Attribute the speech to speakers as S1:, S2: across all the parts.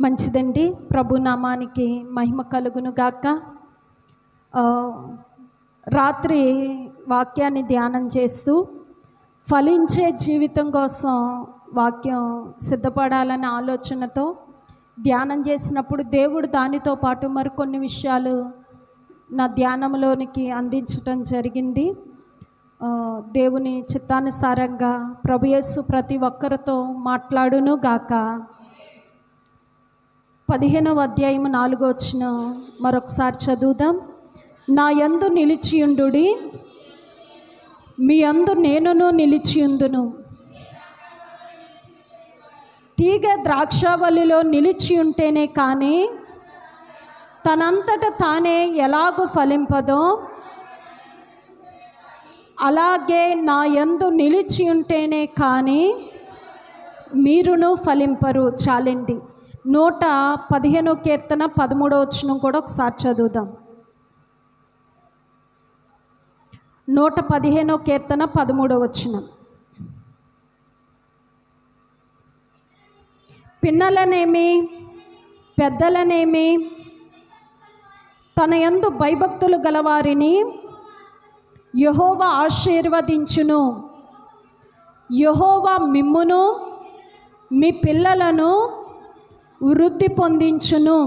S1: మంచిదండి. ప్రభు నామానికి మహిమ కలుగును గాక. రాత్రి వాక్యాన్ని ధ్యానం చేస్తూ ఫలించే జీవితం కోసం వాక్యం సిద్ధపడాలనే ఆలోచనతో ధ్యానం చేసినప్పుడు దేవుడు దానితో పాటు మరికొన్ని విషయాలు నా ధ్యానంలోనికి అందించటం జరిగింది. దేవుని చిత్తానుసారంగా ప్రభు యేసు ప్రతి ఒక్కరితో మాట్లాడును గాక. 15వ అధ్యాయం 4వ వచనం మరొకసారి చదువుదాం. నా యందు నిలిచియుండుడి, మీ యందు నేనును నిలిచియుందును. తీగ ద్రాక్షావల్లిలో నిలిచి ఉంటేనే కానీ తనంతట తానే ఎలాగూ ఫలింపదో, అలాగే నా యందు నిలిచి ఉంటేనే కానీ మీరును ఫలింపరు. చాలండి. 115వ కీర్తన 13వ వచనం కూడా ఒకసారి చదువుదాం. 115వ కీర్తన 13వ వచనం. పిన్నలనేమి పెద్దలనేమి తన యందు భయభక్తులు గలవారిని యెహోవా ఆశీర్వదించును. యెహోవా మిమ్మును మీ పిల్లలను వృద్ధి పొందించును.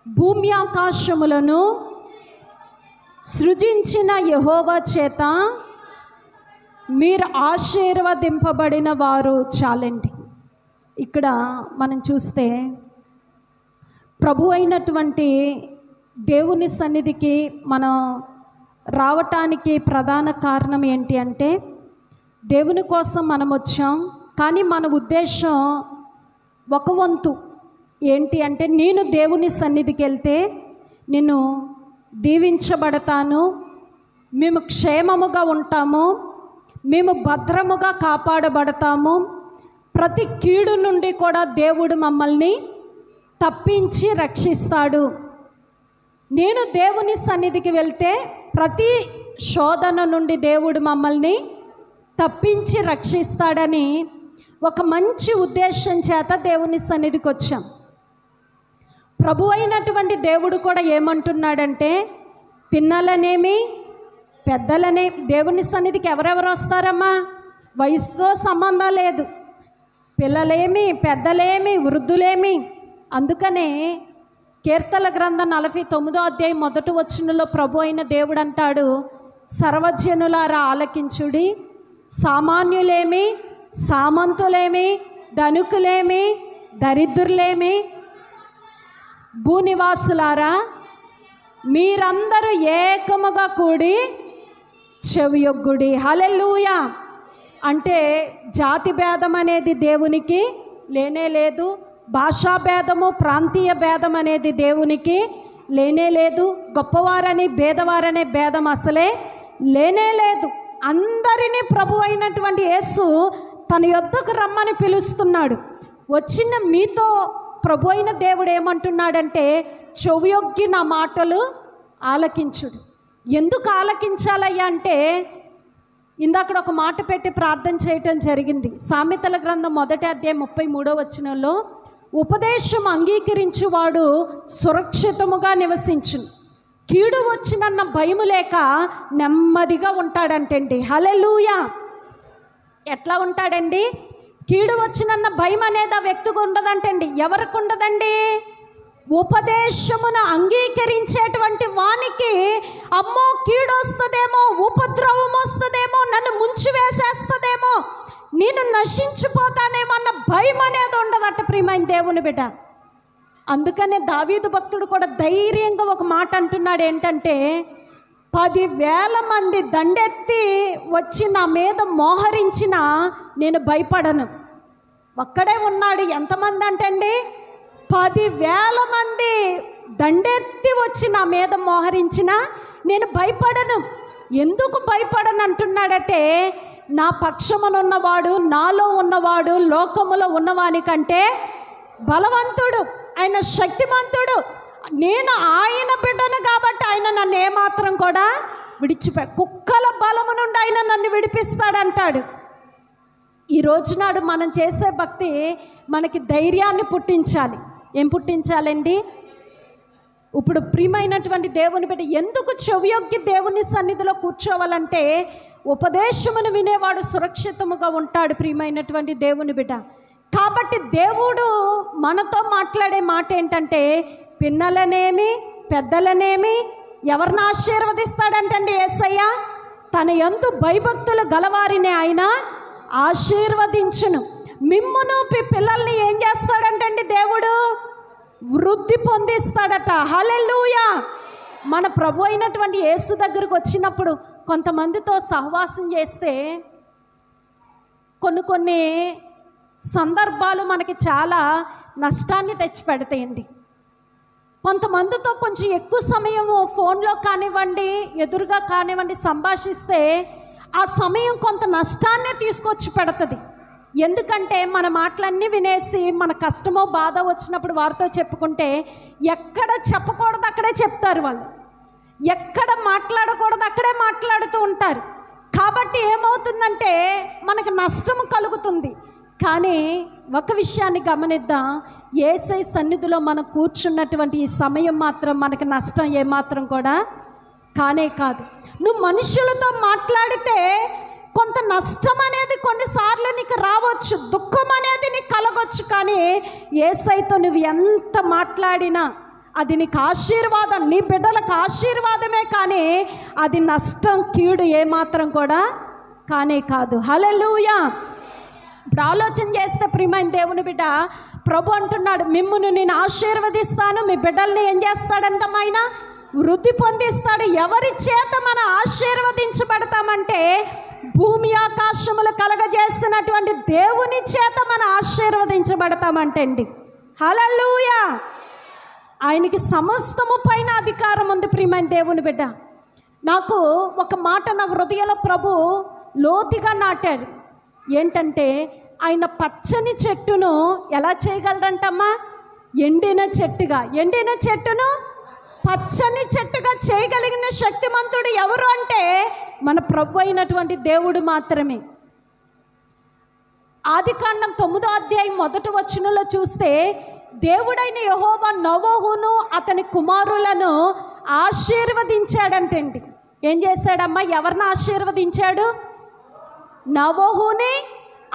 S1: భూమి ఆకాశములను సృజించిన యెహోవా చేత మీరు ఆశీర్వదింపబడిన వారు. చాలండి. ఇక్కడ మనం చూస్తే ప్రభు అయినటువంటి దేవుని సన్నిధికి మనం రావటానికి ప్రధాన కారణం ఏంటి అంటే, దేవుని కోసం మనం వచ్చాం. కానీ మన ఉద్దేశం ఒక వంతు ఏంటి అంటే, నేను దేవుని సన్నిధికి వెళ్తే నేను దీవించబడతాను, మేము క్షేమముగా ఉంటాము, మేము భద్రముగా కాపాడబడతాము, ప్రతి కీడు నుండి కూడా దేవుడు మమ్మల్ని తప్పించి రక్షిస్తాడు. నేను దేవుని సన్నిధికి వెళ్తే ప్రతి శోధన నుండి దేవుడు మమ్మల్ని తప్పించి రక్షిస్తాడని ఒక మంచి ఉద్దేశం చేత దేవుని సన్నిధికి వచ్చాం. ప్రభు అయినటువంటి దేవుడు కూడా ఏమంటున్నాడంటే, పిన్నలనేమి పెద్దలనే దేవుని సన్నిధికి ఎవరెవరు వస్తారమ్మా? వయసుతో సంబంధం లేదు. పిల్లలేమి పెద్దలేమి వృద్ధులేమి. అందుకనే కీర్తన గ్రంథం 49వ అధ్యాయం 1వ వచనంలో ప్రభు అయిన దేవుడు అంటాడు, సర్వజనులారా ఆలకించుడి, సామాన్యులేమి సామంతులేమి ధనికులేమి దరిద్రులేమి భూనివాసులారా మీరందరూ ఏకముగా కూడి చెవియొగ్గుడి. హల్లెలూయా. అంటే జాతి భేదం అనేది దేవునికి లేనే లేదు. భాషా భేదము ప్రాంతీయ భేదం అనేది దేవునికి లేనే లేదు. గొప్పవారని పేదవారనే భేదం అసలే లేనే లేదు. అందరినీ ప్రభు అయినటువంటి యేసు తన యొద్దకు రమ్మని పిలుస్తున్నాడు. వచ్చిన మీతో ప్రభు అయిన దేవుడు ఏమంటున్నాడంటే, చెవియొగ్గి నా మాటలు ఆలకించుడు. ఎందుకు ఆలకించాలయ్యా అంటే, ఇందాక ఒక మాట పెట్టి ప్రార్థన చేయటం జరిగింది. సామెతల గ్రంథం 1వ అధ్యాయం 33వ వచనంలో, ఉపదేశం అంగీకరించువాడు సురక్షితముగా నివసించును, కీడు వచ్చినన్న భయము లేక నెమ్మదిగా ఉంటాడంటండి. హల్లెలూయా. ఎట్లా ఉంటాడండి? కీడు వచ్చినన్న భయం అనేది ఆ వ్యక్తికి ఉండదంటండి. ఎవరికి ఉండదండి? ఉపదేశమును అంగీకరించేటువంటి వానికి అమ్మో కీడు వస్తుందేమో, ఉపద్రవం వస్తుందేమో, నన్ను ముంచి వేసేస్తుందేమో, నేను నశించిపోతానేమో అన్న భయం అనేది ఉండదట ప్రియమైన దేవుని బిడ్డ. అందుకనే దావీదు భక్తుడు కూడా ధైర్యంగా ఒక మాట అంటున్నాడు. ఏంటంటే, 10,000 మంది దండెత్తి వచ్చి నా మీద మోహరించినా నేను భయపడను. ఒక్కడే ఉన్నాడు. ఎంతమంది అంటండి? 10,000 మంది దండెత్తి వచ్చి నా మీద మోహరించినా నేను భయపడను. ఎందుకు భయపడను అంటున్నాడంటే, నా పక్షమునున్నవాడు, నాలో ఉన్నవాడు లోకములో ఉన్నవానికంటే బలవంతుడు, ఆయన శక్తిమంతుడు. నేను ఆయన బిడ్డను కాబట్టి ఆయన నన్ను ఏమాత్రం కూడా కుక్కల బలము నుండి ఆయన నన్ను విడిపిస్తాడంటాడు. ఈ రోజునాడు మనం చేసే భక్తి మనకి ధైర్యాన్ని పుట్టించాలి. ఏం పుట్టించాలండి? ఇప్పుడు ప్రియమైనటువంటి దేవుని బిడ్డ ఎందుకు చెవియొగ్గి దేవుని సన్నిధిలో కూర్చోవాలంటే ఉపదేశమును వినేవాడు సురక్షితముగా ఉంటాడు. ప్రియమైనటువంటి దేవుని బిడ్డ, కాబట్టి దేవుడు మనతో మాట్లాడే మాట ఏంటంటే పిన్నలనేమి పెద్దలనేమి ఎవరిని ఆశీర్వదిస్తాడంటండి యేసయ్య? తన యందు భయభక్తులు గలవారిని ఆయన ఆశీర్వదించును. మిమ్మును పిల్లల్ని ఏం చేస్తాడంటండి దేవుడు? వృద్ధి పొందిస్తాడట. హల్లెలూయా. మన ప్రభు అయినటువంటి యేసు దగ్గరకు వచ్చినప్పుడు కొంతమందితో సహవాసం చేస్తే కొన్ని సందర్భాలు మనకి చాలా నష్టాన్ని తెచ్చిపెడతాయండి. కొంతమందితో కొంచెం ఎక్కువ సమయము ఫోన్లో కానివ్వండి, ఎదురుగా కానివ్వండి సంభాషిస్తే ఆ సమయం కొంత నష్టాన్నే తీసుకొచ్చి పెడుతుంది. ఎందుకంటే మన మాటలన్నీ వినేసి మన కష్టమో బాధ వచ్చినప్పుడు వారితో చెప్పుకుంటే ఎక్కడ చెప్పకూడదు అక్కడే చెప్తారు వాళ్ళు, ఎక్కడ మాట్లాడకూడదు అక్కడే మాట్లాడుతూ ఉంటారు. కాబట్టి ఏమవుతుందంటే మనకు నష్టం కలుగుతుంది. కానీ ఒక విషయాన్ని గమనిద్దాం, యేసయ్య సన్నిధిలో మనం కూర్చున్నటువంటి ఈ సమయం మాత్రం మనకు నష్టం ఏమాత్రం కూడా కానే కాదు. నువ్వు మనుషులతో మాట్లాడితే కొంత నష్టం అనేది కొన్నిసార్లు నీకు రావచ్చు, దుఃఖం అనేది నీకు కలగొచ్చు. కానీ యేసయ్యతో నువ్వు ఎంత మాట్లాడినా అది నీకు ఆశీర్వాదం, నీ బిడ్డలకు ఆశీర్వాదమే. కానీ అది నష్టం, కీడు ఏమాత్రం కూడా కానే కాదు. హల్లెలూయా. ఇప్పుడు ఆలోచన చేస్తే ప్రియమైన దేవుని బిడ్డ, ప్రభు అంటున్నాడు మిమ్మును నేను ఆశీర్వదిస్తాను, మీ బిడ్డల్ని ఏం చేస్తాడంట ఆయన? వృద్ధి పొందిస్తాడు. ఎవరి చేత మనం ఆశీర్వదించబడతామంటే భూమి ఆకాశములు కలగజేసినటువంటి దేవుని చేత మనం ఆశీర్వదించబడతామంటే అండి. హల్లెలూయా. ఆయనకి సమస్తము పైన అధికారం ఉంది. ప్రియమైన దేవుని బిడ్డ, నాకు ఒక మాట నా హృదయంలో ప్రభు లోతుగా నాటాడు. ఏంటంటే ఆయన పచ్చని చెట్టును ఎలా చేయగలడంటమ్మా? ఎండిన చెట్టును పచ్చని చెట్టుగా చేయగలిగిన శక్తిమంతుడు ఎవరు అంటే మన ప్రభు అయినటువంటి దేవుడు మాత్రమే. ఆదికాండం 9వ అధ్యాయం 1వ వచనంలో చూస్తే దేవుడైన యెహోవా నోవహును అతని కుమారులను ఆశీర్వదించాడంటండి. ఏం చేశాడమ్మా? ఎవరిని ఆశీర్వదించాడు? నోవహుని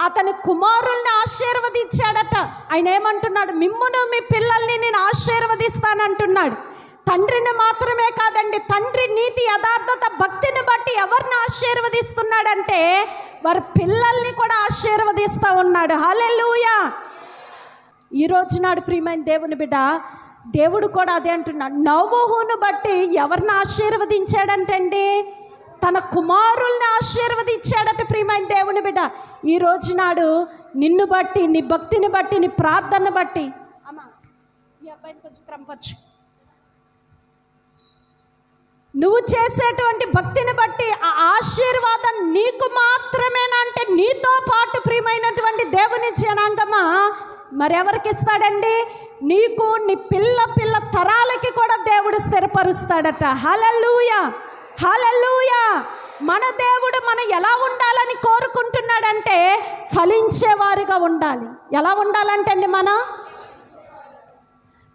S1: అతని కుమారుల్ని ఆశీర్వదించాడట. ఆయన ఏమంటున్నాడు? మిమ్మును మీ పిల్లల్ని నేను ఆశీర్వదిస్తానంటున్నాడు. తండ్రిని మాత్రమే కాదండి, తండ్రి నీతి యథార్థత భక్తిని బట్టి ఎవరిని ఆశీర్వదిస్తున్నాడంటే వారి పిల్లల్ని కూడా ఆశీర్వదిస్తూ ఉన్నాడు. హల్లెలూయా. ఈ రోజు నాడు ప్రియమైన దేవుని బిడ్డ, దేవుడు కూడా అదే అంటున్నాడు. నోవహును బట్టి ఎవరిని ఆశీర్వదించాడంటండి? తన కుమారుల్ని ఆశీర్వదించాడట. ప్రియమైన దేవుని బిడ్డ, ఈ రోజు నాడు నిన్ను బట్టి, నీ భక్తిని బట్టి, నీ ప్రార్థన బట్టి, అమ్మా మీ అబ్బాయిని కొంచెం క్రమపరచు, నువ్వు చేసేటువంటి భక్తిని బట్టి ఆ ఆశీర్వాదం నీకు మాత్రమేనా అంటే నీతో పాటు ప్రియమైనటువంటి దేవుని జనాంగమా మరెవరికి ఇస్తాడండి? నీకు, నీ పిల్ల తరాలకి కూడా దేవుడు స్థిరపరుస్తాడట. హల్లెలూయా. హల్లెలూయా. మన దేవుడు మనం ఎలా ఉండాలని కోరుకుంటున్నాడంటే ఫలించేవారుగా ఉండాలి. ఎలా ఉండాలంటే అండి, మనం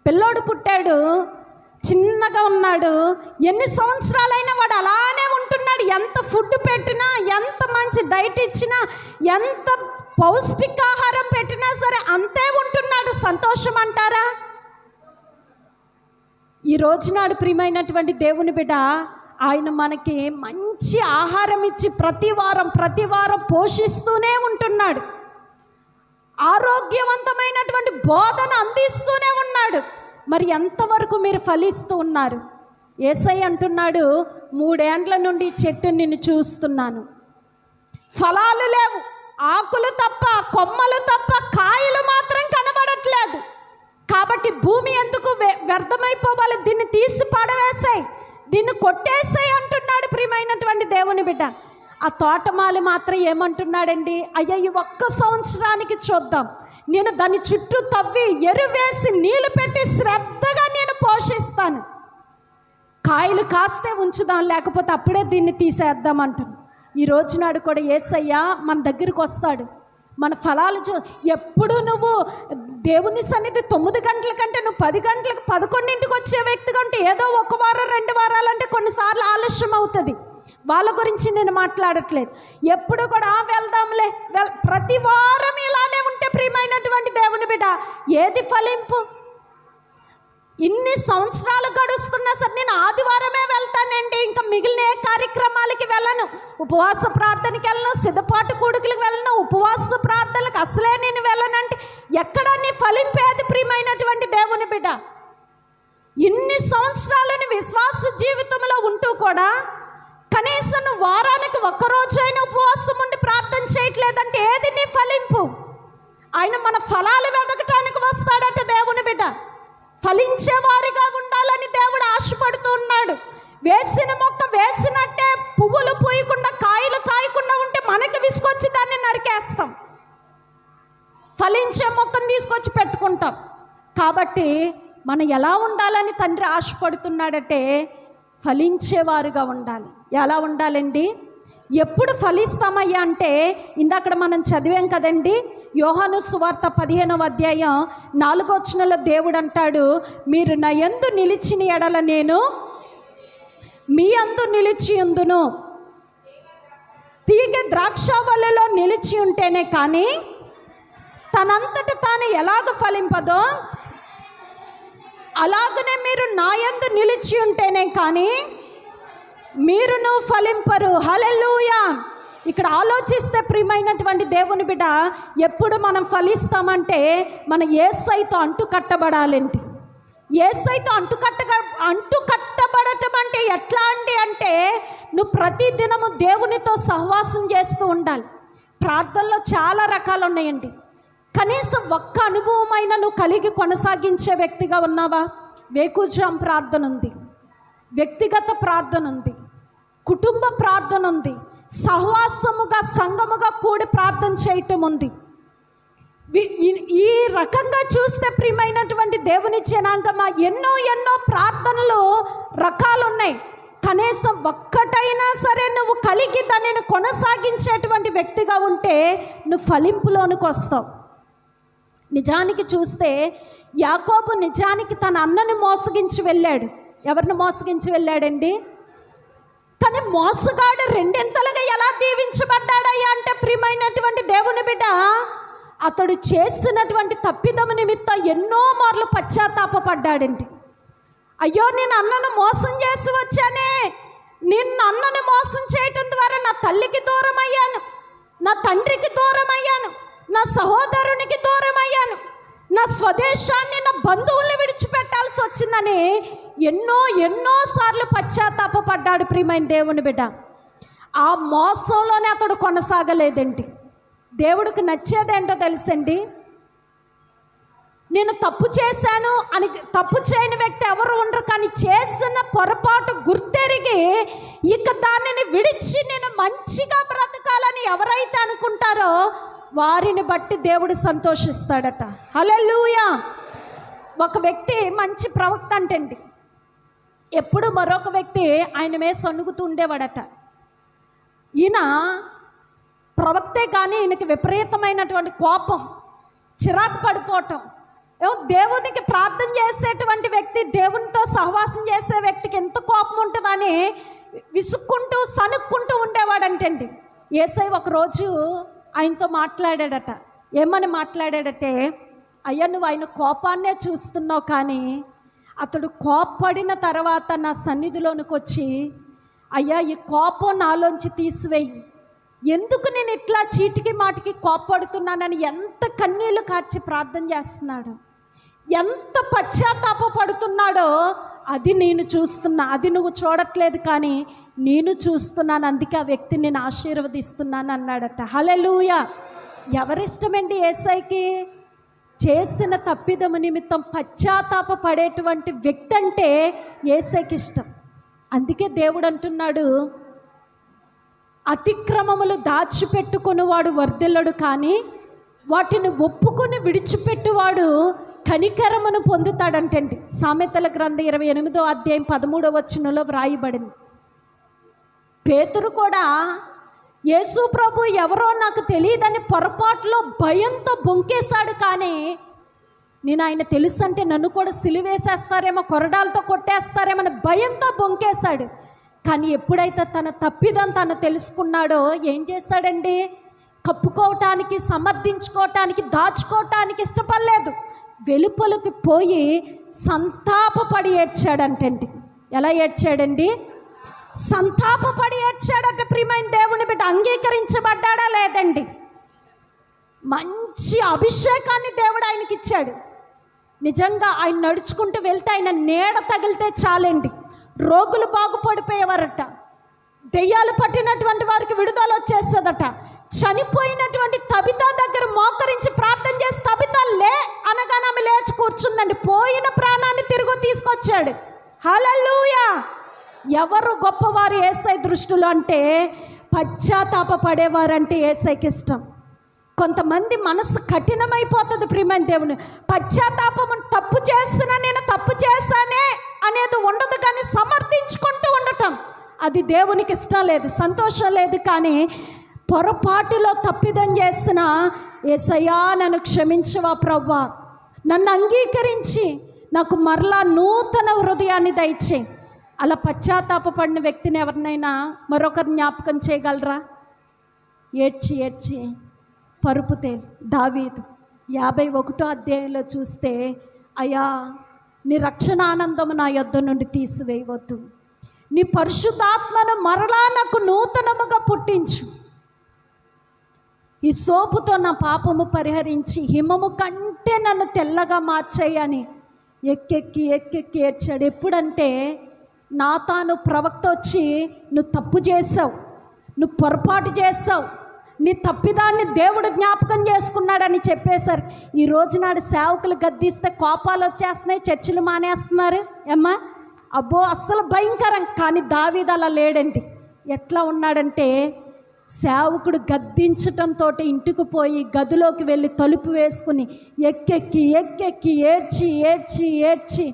S1: పిల్లోడు పుట్టాడు, చిన్నగా ఉన్నాడు, ఎన్ని సంవత్సరాలైనా వాడు అలానే ఉంటున్నాడు. ఎంత ఫుడ్ పెట్టినా, ఎంత మంచి డైట్ ఇచ్చినా, ఎంత పౌష్టికాహారం పెట్టినా సరే అంతే ఉంటున్నాడు. సంతోషం అంటారా? ఈ రోజునాడు ప్రియమైనటువంటి దేవుని బిడ్డ, ఆయన మనకి మంచి ఆహారం ఇచ్చి ప్రతి వారం పోషిస్తూనే ఉంటున్నాడు. ఆరోగ్యవంతమైనటువంటి బోధన అందిస్తూనే ఉన్నాడు. మరి ఎంతవరకు మీరు ఫలిస్తూ ఉన్నారు? యేసయ్య అంటున్నాడు, 3 ఏండ్ల నుండి చెట్టు నిన్ను చూస్తున్నాను, ఫలాలు లేవు, ఆకులు తప్ప, కొమ్మలు తప్ప, కాయలు మాత్రం కనబడట్లేదు. కాబట్టి భూమి ఎందుకు వ్యర్థమైపోవాలి? దీన్ని తీసి పడవేసాయి, దీన్ని కొట్టేసాయి అంటున్నాడు ప్రియమైనటువంటి దేవుని బిడ్డ. ఆ తోటమాలి మాత్రం ఏమంటున్నాడండి? అయ్యా, ఈ 1 సంవత్సరానికి చూద్దాం, నేను దాని చుట్టూ తవ్వి ఎరువేసి నీళ్లు పెట్టి శ్రద్ధగా నేను పోషిస్తాను, కాయలు కాస్తే ఉంచుదాం, లేకపోతే అప్పుడే దీన్ని తీసేద్దాం అంటున్నాడు. ఈ రోజునాడు కూడా యేసయ్య మన దగ్గరికి వస్తాడు. మన ఫలాలు ఎప్పుడు నువ్వు దేవుని సన్నిధి 9 గంటల కంటే నువ్వు 10 గంటలకు 11ంటికి వచ్చే వ్యక్తిగా ఉంటే ఏదో 1 వారం 2 వారాలంటే కొన్నిసార్లు ఆలస్యం అవుతుంది. వాళ్ళ గురించి నేను మాట్లాడట్లేదు. ఎప్పుడు కూడా వెళ్దాంలే ప్రతి వారం ఇలానే ఉంటే ప్రియమైనటువంటి దేవుని బిడ్డ ఏది ఫలింపు? ఇన్ని సంవత్సరాలు గడుస్తున్నా సరే నేను ఆదివారమే వెళ్తానండి, ఇంకా మిగిలిన ఏ కార్యక్రమాలకి వెళ్ళను, ఉపవాస ప్రార్థనకి వెళ్ళను, సిద్ధపాటు కూడుకులకు వెళ్ళను, ఉపవాస ప్రార్థనలకు అసలే నేను వెళ్ళనంటే ఎక్కడ నీ ఫలింపేది ప్రియమైనటువంటి దేవుని బిడ్డ? ఇన్ని సంవత్సరాలని విశ్వాస జీవితంలో ఉంటూ కూడా కనీసం వారానికి 1 రోజైనా ఉపవాసం ఉండి ప్రార్థన చేయట్లేదంటే ఏది నీ ఫలింపు? ఆయన మన ఫలాలు వెదకటానికి వస్తాడట దేవుని బిడ్డ. ఫలించేవారిగా ఉండాలని దేవుడు ఆశపడుతూ ఉన్నాడు. వేసిన మొక్క వేసినట్టే పువ్వులు పూయకుండా కాయలు కాయకుండా ఉంటే మనకి విసుకొచ్చి దాన్ని నరికేస్తాం. ఫలించే మొక్కను తీసుకొచ్చి పెట్టుకుంటాం. కాబట్టి మనం ఎలా ఉండాలని తండ్రి ఆశపడుతున్నాడంటే ఫలించేవారుగా ఉండాలి. ఎలా ఉండాలండి? ఎప్పుడు ఫలిస్తామయ్యా అంటే ఇందాక మనం చదివాం కదండి, యోహాను సువార్త 15వ అధ్యాయం 4వ వచనంలో దేవుడు అంటాడు, మీరు నా యందు నిలిచిన ఎడల నేను మీ యందు నిలిచి ఉందును. తీగ ద్రాక్షవల్లిలో నిలిచి ఉంటేనే కానీ తనంతట తాను ఎలాగ ఫలింపదో అలాగనే మీరు నా యందు నిలిచి ఉంటేనే కానీ మీరును ఫలింపరు. హల్లెలూయా. ఇక్కడ ఆలోచిస్తే ప్రియమైనటువంటి దేవుని బిడ్డ ఎప్పుడు మనం ఫలిస్తామంటే మన యేసయ్యతో అంటుకట్టబడాలండి. యేసయ్యతో అంటుకట్టబడటం అంటే ఎట్లా అండి అంటే నువ్వు ప్రతి దినము దేవునితో సహవాసం చేస్తూ ఉండాలి. ప్రార్థనలో చాలా రకాలు ఉన్నాయండి. కనీసం ఒక్క అనుభవమైన నువ్వు కలిగి కొనసాగించే వ్యక్తిగా ఉన్నావా? వేకుజాం ప్రార్థన ఉంది, వ్యక్తిగత ప్రార్థన ఉంది, కుటుంబ ప్రార్థన ఉంది, సహవాసముగా సంఘముగా కూడి ప్రార్థన చేయటం ఉంది. ఈ రకంగా చూస్తే ప్రియమైనటువంటి దేవుని జనాంగమా ఎన్నో ఎన్నో ప్రార్థనలు రకాలు ఉన్నాయి. కనీసం ఒక్కటైనా సరే నువ్వు కలిగి దానిని కొనసాగించేటువంటి వ్యక్తిగా ఉంటే నువ్వు ఫలింపులోనికి వస్తావు. నిజానికి చూస్తే యాకోబు నిజానికి తన అన్నని మోసగించి వెళ్ళాడు. ఎవరిని మోసగించి వెళ్ళాడండి? కానీ మోసగాడు రెండింతలుగా ఎలా దీవించబడ్డాడయ్యా అంటే ప్రియమైనటువంటి దేవుని బిడ్డ అతడు చేసినటువంటి తప్పిదము నిమిత్తం ఎన్నో మార్లు పశ్చాత్తాపపడ్డాడండి. అయ్యో నేను అన్నను మోసం చేసి వచ్చానే, నేను అన్నని మోసం చేయటం ద్వారా నా తల్లికి దూరం అయ్యాను, నా తండ్రికి దూరం అయ్యాను, నా సహోదరునికి దూరం అయ్యాను, నా స్వదేశాన్ని నా బంధువుల్ని విడిచిపెట్టాల్సి వచ్చిందని ఎన్నో సార్లు పశ్చాత్తాపపడ్డాడు ప్రియమైన దేవుని బిడ్డ. ఆ మోసంలోనే అతడు కొనసాగలేదండి. దేవుడికి నచ్చేదేంటో తెలుసండి, నేను తప్పు చేశాను అని తప్పు చేయని వ్యక్తి ఎవరు ఉండరు. కానీ చేసిన పొరపాటు గుర్తెరిగి ఇక దానిని విడిచి నేను మంచిగా బ్రతకాలని ఎవరైతే అనుకుంటారో వారిని బట్టి దేవుడు సంతోషిస్తాడట. హల్లెలూయా. ఒక వ్యక్తి మంచి ప్రవక్త అంటండి, ఎప్పుడు మరొక వ్యక్తి ఆయన మీద సణుగుతూ ఉండేవాడట. ఈయన ప్రవక్తే కానీ ఈయనకి విపరీతమైనటువంటి కోపం, చిరాకు పడిపోవటం. దేవునికి ప్రార్థన చేసేటువంటి వ్యక్తి, దేవునితో సహవాసం చేసే వ్యక్తికి ఎంత కోపం ఉంటుందని విసుక్కుంటూ సనుక్కుంటూ ఉండేవాడంటండి. యేసయ్య ఒకరోజు ఆయనతో మాట్లాడాడట. ఏమని మాట్లాడాడంటే, అయ్యా నువ్వు ఆయన కోపాన్నే చూస్తున్నావు, కానీ అతడు కోప్పడిన తర్వాత నా సన్నిధిలోనికి వచ్చి అయ్యా ఈ కోపం నాలోంచి తీసివేయి, ఎందుకు నేను ఇట్లా చీటికి మాటికి కోప్పడుతున్నానని ఎంత కన్నీళ్లు కార్చి ప్రార్థన చేస్తున్నాడు, ఎంత పశ్చాత్తాపడుతున్నాడో అది నేను చూస్తున్నా. అది నువ్వు చూడట్లేదు కానీ నేను చూస్తున్నాను, అందుకే ఆ వ్యక్తిని నేను ఆశీర్వదిస్తున్నాను అన్నాడట. హల్లెలూయా. ఎవరిష్టమండి యేసయ్యకి? చేసిన తప్పిదము నిమిత్తం పశ్చాత్తాపపడేటువంటి వ్యక్తి అంటే యేసయ్యకి ఇష్టం. అందుకే దేవుడు అంటున్నాడు, అతిక్రమములు దాచిపెట్టుకునేవాడు వర్ధిల్లడు, కానీ వాటిని ఒప్పుకొని విడిచిపెట్టువాడు కనికరమును పొందుతాడంటండి. సామెతల గ్రంథం 28వ అధ్యాయం 13వ వచనంలో వ్రాయబడింది. పేతురు కూడా యేసు ప్రభు ఎవరో నాకు తెలియదని పొరపాటులో భయంతో బొంకేశాడు. కానీ నేను ఆయన తెలుసు అంటే నన్ను కూడా సిలువేసేస్తారేమో, కొరడాలతో కొట్టేస్తారేమో అని భయంతో బొంకేశాడు. కానీ ఎప్పుడైతే తన తప్పిదం తను తెలుసుకున్నాడో ఏం చేశాడండి? కప్పుకోవటానికి, సమర్థించుకోవటానికి, దాచుకోవటానికి ఇష్టపడలేదు. వెలుపలికి పోయి సంతాపపడి ఏడ్చాడంటండి. ఎలా ఏడ్చాడండి? సంతాపపడి ఏడ్చాడంటే ప్రియమైన దేవుని బిడ్డ అంగీకరించబడ్డాడా లేదండి? మంచి అభిషేకాన్ని దేవుడు ఆయనకి ఇచ్చాడు. నిజంగా ఆయన నడుచుకుంటూ వెళ్తే ఆయన నీడ తగిలితే చాలండి, రోగులు బాగుపడిపోయేవారట, దెయ్యాలు పట్టినటువంటి వారికి విడుదల వచ్చేస్తుందట. చనిపోయినటువంటి తబితా దగ్గర మోకరించి ప్రార్థన చేసి తబితా లే అనగానే ఆమె లేచి కూర్చుందండి. పోయిన ప్రాణాన్ని తిరిగి తీసుకొచ్చాడు. హల్లెలూయా! ఎవరు గొప్పవారు యేసయ్య దృష్టిలో అంటే పశ్చాత్తాప పడేవారంటే యేసయ్యకి ఇష్టం. కొంతమంది మనసు కఠినమైపోతుంది ప్రియమైన దేవుని. పశ్చాత్తాపము తప్పు చేస్తున్నా, నేను తప్పు చేశానే అనేది ఉండదు, కానీ సమర్థించుకుంటూ ఉండటం అది దేవునికి ఇష్టం లేదు, సంతోషం లేదు. కానీ పొరపాటులో తప్పిదం చేసిన యేసయ్యా నన్ను క్షమించవా ప్రభువా, నన్ను అంగీకరించి నాకు మరలా నూతన హృదయాన్ని దయచేయి. అలా పశ్చాత్తాపడిన వ్యక్తిని ఎవరినైనా మరొకరు జ్ఞాపకం చేయగలరా? ఏడ్చి ఏడ్చి పరుపు తేలి దావీదు 51వ అధ్యాయంలో చూస్తే, అయ్యా నీ రక్షణ ఆనందము నా యొద్ద నుండి తీసివేయవద్దు, నీ పరిశుద్ధాత్మను మరలా నాకు నూతనముగా పుట్టించు, ఈ సోపుతో నా పాపము పరిహరించి హిమము కంటే నన్ను తెల్లగా మార్చేయని ఎక్కెక్కి ఎక్కెక్కి ఏడ్చాడు. ఎప్పుడంటే నాతాను ప్రవక్త వచ్చి నువ్వు తప్పు చేసావు, నువ్వు పొరపాటు చేసావు, నీ తప్పిదాన్ని దేవుడు జ్ఞాపకం చేసుకున్నాడని చెప్పేశారు. ఈ రోజు నాడు సేవకులు గద్దిస్తే కోపాలు వచ్చేస్తున్నాయి, చర్చిలు మానేస్తున్నారు. ఏమ్మా అబ్బో అస్సలు భయంకరం. కానీ దావీదు అలా లేడండి. ఎట్లా ఉన్నాడంటే సేవకుడు గద్దించటంతో ఇంటికి పోయి గదిలోకి వెళ్ళి తలుపు వేసుకుని ఎక్కెక్కి ఎక్కెక్కి ఏడ్చి ఏడ్చి ఏడ్చి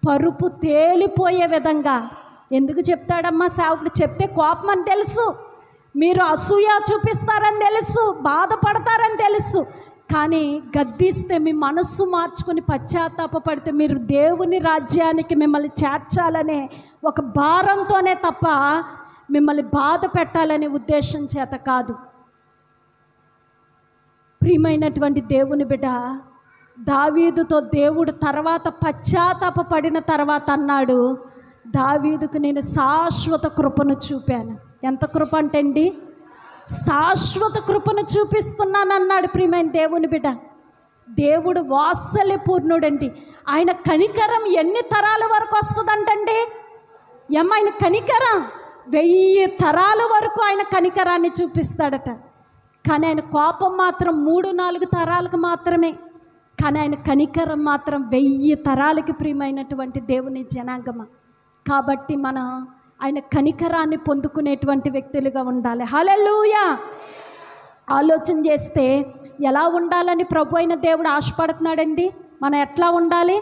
S1: పరుపు తేలిపోయే విధంగా. ఎందుకు చెప్తాడమ్మా సేవకుడు? చెప్తే కోపం అని తెలుసు, మీరు అసూయ చూపిస్తారని తెలుసు, బాధపడతారని తెలుసు. కానీ గద్దిస్తే మీ మనస్సు మార్చుకుని పశ్చాత్తాపడితే మీరు దేవుని రాజ్యానికి మిమ్మల్ని చేర్చాలనే ఒక భారంతోనే తప్ప మిమ్మల్ని బాధ పెట్టాలనే ఉద్దేశం చేత కాదు. ప్రియమైనటువంటి దేవుని బిడ్డ, దావీదుతో దేవుడు తర్వాత పశ్చాత్తాపడిన తర్వాత అన్నాడు, దావీదుకు నేను శాశ్వత కృపను చూపాను. ఎంత కృప అంటే అండి? శాశ్వత కృపను చూపిస్తున్నానన్నాడు. ప్రియమైన దేవుని బిడ్డ, దేవుడు వాత్సల్యపూర్ణుడండి. ఆయన కనికరం ఎన్ని తరాల వరకు వస్తుందంటండి? ఆయన కనికరం 1000 తరాల వరకు ఆయన కనికరాన్ని చూపిస్తాడట. కానీ ఆయన కోపం మాత్రం 3-4 తరాలకు మాత్రమే. కానీ ఆయన కనికరం మాత్రం 1000 తరాలకి. ప్రియమైనటువంటి దేవుని జనాంగమ, కాబట్టి మనం ఆయన కనికరాన్ని పొందుకునేటువంటి వ్యక్తులుగా ఉండాలి. హల్లెలూయా! ఆలోచన చేస్తే ఎలా ఉండాలని ప్రభు అయిన దేవుడు ఆశపడుతున్నాడండి. మనం ఎట్లా ఉండాలి?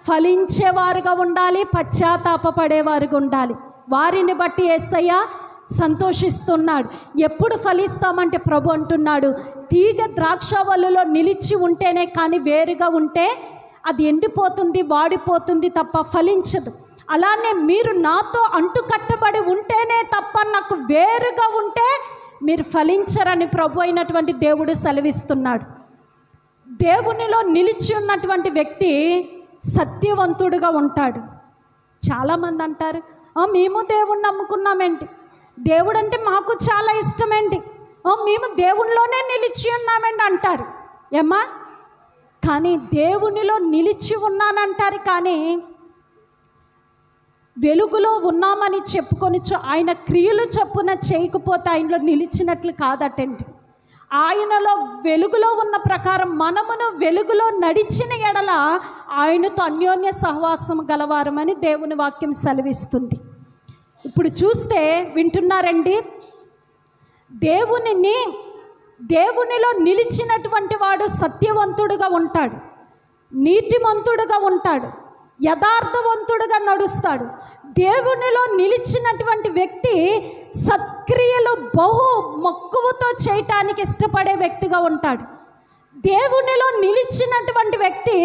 S1: ఫలించేవారుగా ఉండాలి, పశ్చాత్తాపపడేవారుగా ఉండాలి. వారిని బట్టి యేసయ్య సంతోషిస్తున్నాడు. ఎప్పుడు ఫలిస్తామంటే ప్రభు అంటున్నాడు, తీగ ద్రాక్షవల్లులో నిలిచి ఉంటేనే కానీ వేరుగా ఉంటే అది ఎండిపోతుంది, వాడిపోతుంది తప్ప ఫలించదు. అలానే మీరు నాతో అంటుకట్టబడి ఉంటేనే తప్ప నాకు వేరుగా ఉంటే మీరు ఫలించరని ప్రభు అయినటువంటి దేవుడు సెలవిస్తున్నాడు. దేవునిలో నిలిచి ఉన్నటువంటి వ్యక్తి సత్యవంతుడుగా ఉంటాడు. చాలామంది అంటారు, మేము దేవుణ్ణి నమ్ముకున్నామేంటి, దేవుడు అంటే మాకు చాలా ఇష్టమేంటి, మేము దేవునిలోనే నిలిచి ఉన్నామండి అంటారు. ఏమ్మా, కానీ దేవునిలో నిలిచి ఉన్నానంటారు, కానీ వెలుగులో ఉన్నామని చెప్పుకొని ఆయన క్రియలు చొప్పున చేయకపోతే ఆయనలో నిలిచినట్లు కాదటండి. ఆయనలో వెలుగులో ఉన్న ప్రకారం మనమును వెలుగులో నడిచిన ఎడల ఆయనతో అన్యోన్య సహవాసం గలవారమని దేవుని వాక్యం సెలవిస్తుంది. ఇప్పుడు చూస్తే వింటున్నారండి, దేవునిలో నిలిచినటువంటి వాడు సత్యవంతుడుగా ఉంటాడు, నీతిమంతుడుగా ఉంటాడు, యథార్థవంతుడుగా నడుస్తాడు. దేవునిలో నిలిచినటువంటి వ్యక్తి సత్క్రియలు బహు మక్కువతో చేయటానికి ఇష్టపడే వ్యక్తిగా ఉంటాడు. దేవునిలో నిలిచినటువంటి వ్యక్తి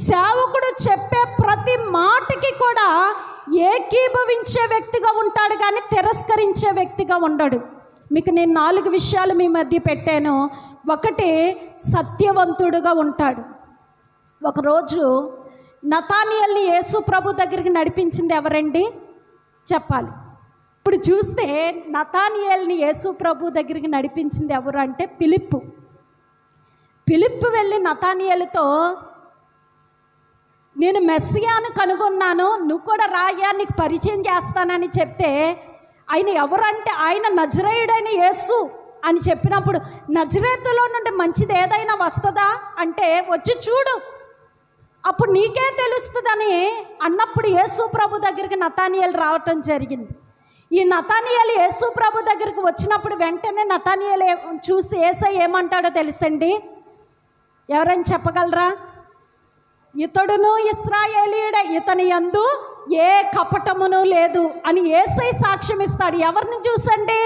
S1: సేవకుడు చెప్పే ప్రతి మాటకి కూడా ఏకీభవించే వ్యక్తిగా ఉంటాడు, కానీ తిరస్కరించే వ్యక్తిగా ఉండడు. మీకు నేను 4 విషయాలు మీ మధ్య పెట్టాను. ఒకటి, సత్యవంతుడుగా ఉంటాడు. ఒకరోజు నతానియేల్ని యేసు ప్రభు దగ్గరికి నడిపించింది ఎవరండి చెప్పాలి. ఇప్పుడు చూస్తే నతానియేల్ని యేసు ప్రభు దగ్గరికి నడిపించింది ఎవరు అంటే ఫిలిప్పు. ఫిలిప్పు వెళ్ళి నతానియేలుతో, నేను మెస్సియాను కనుగొన్నాను, నువ్వు కూడా రాయ్యా, నీకు పరిచయం చేస్తానని చెప్తే, ఆయన ఎవరంటే ఆయన నజరేయుడైన యేసు అని చెప్పినప్పుడు, నజరేతులో నుండి మంచిది ఏదైనా వస్తుందా అంటే, వచ్చి చూడు అప్పుడు నీకే తెలుస్తుందని అన్నప్పుడు యేసు ప్రభు దగ్గరికి నతానియేలు రావటం జరిగింది. ఈ నతానియేలు యేసు ప్రభు దగ్గరికి వచ్చినప్పుడు వెంటనే నతానియేలు చూసి యేసయ్య ఏమంటాడో తెలుసండి? ఎవరైనా చెప్పగలరా? ఇతడును ఇశ్రాయేలీయుడే, ఇతని యందు ఏ కపటమును లేదు అని యేసయ్య సాక్ష్యం ఇస్తాడు. ఎవరిని చూసండి?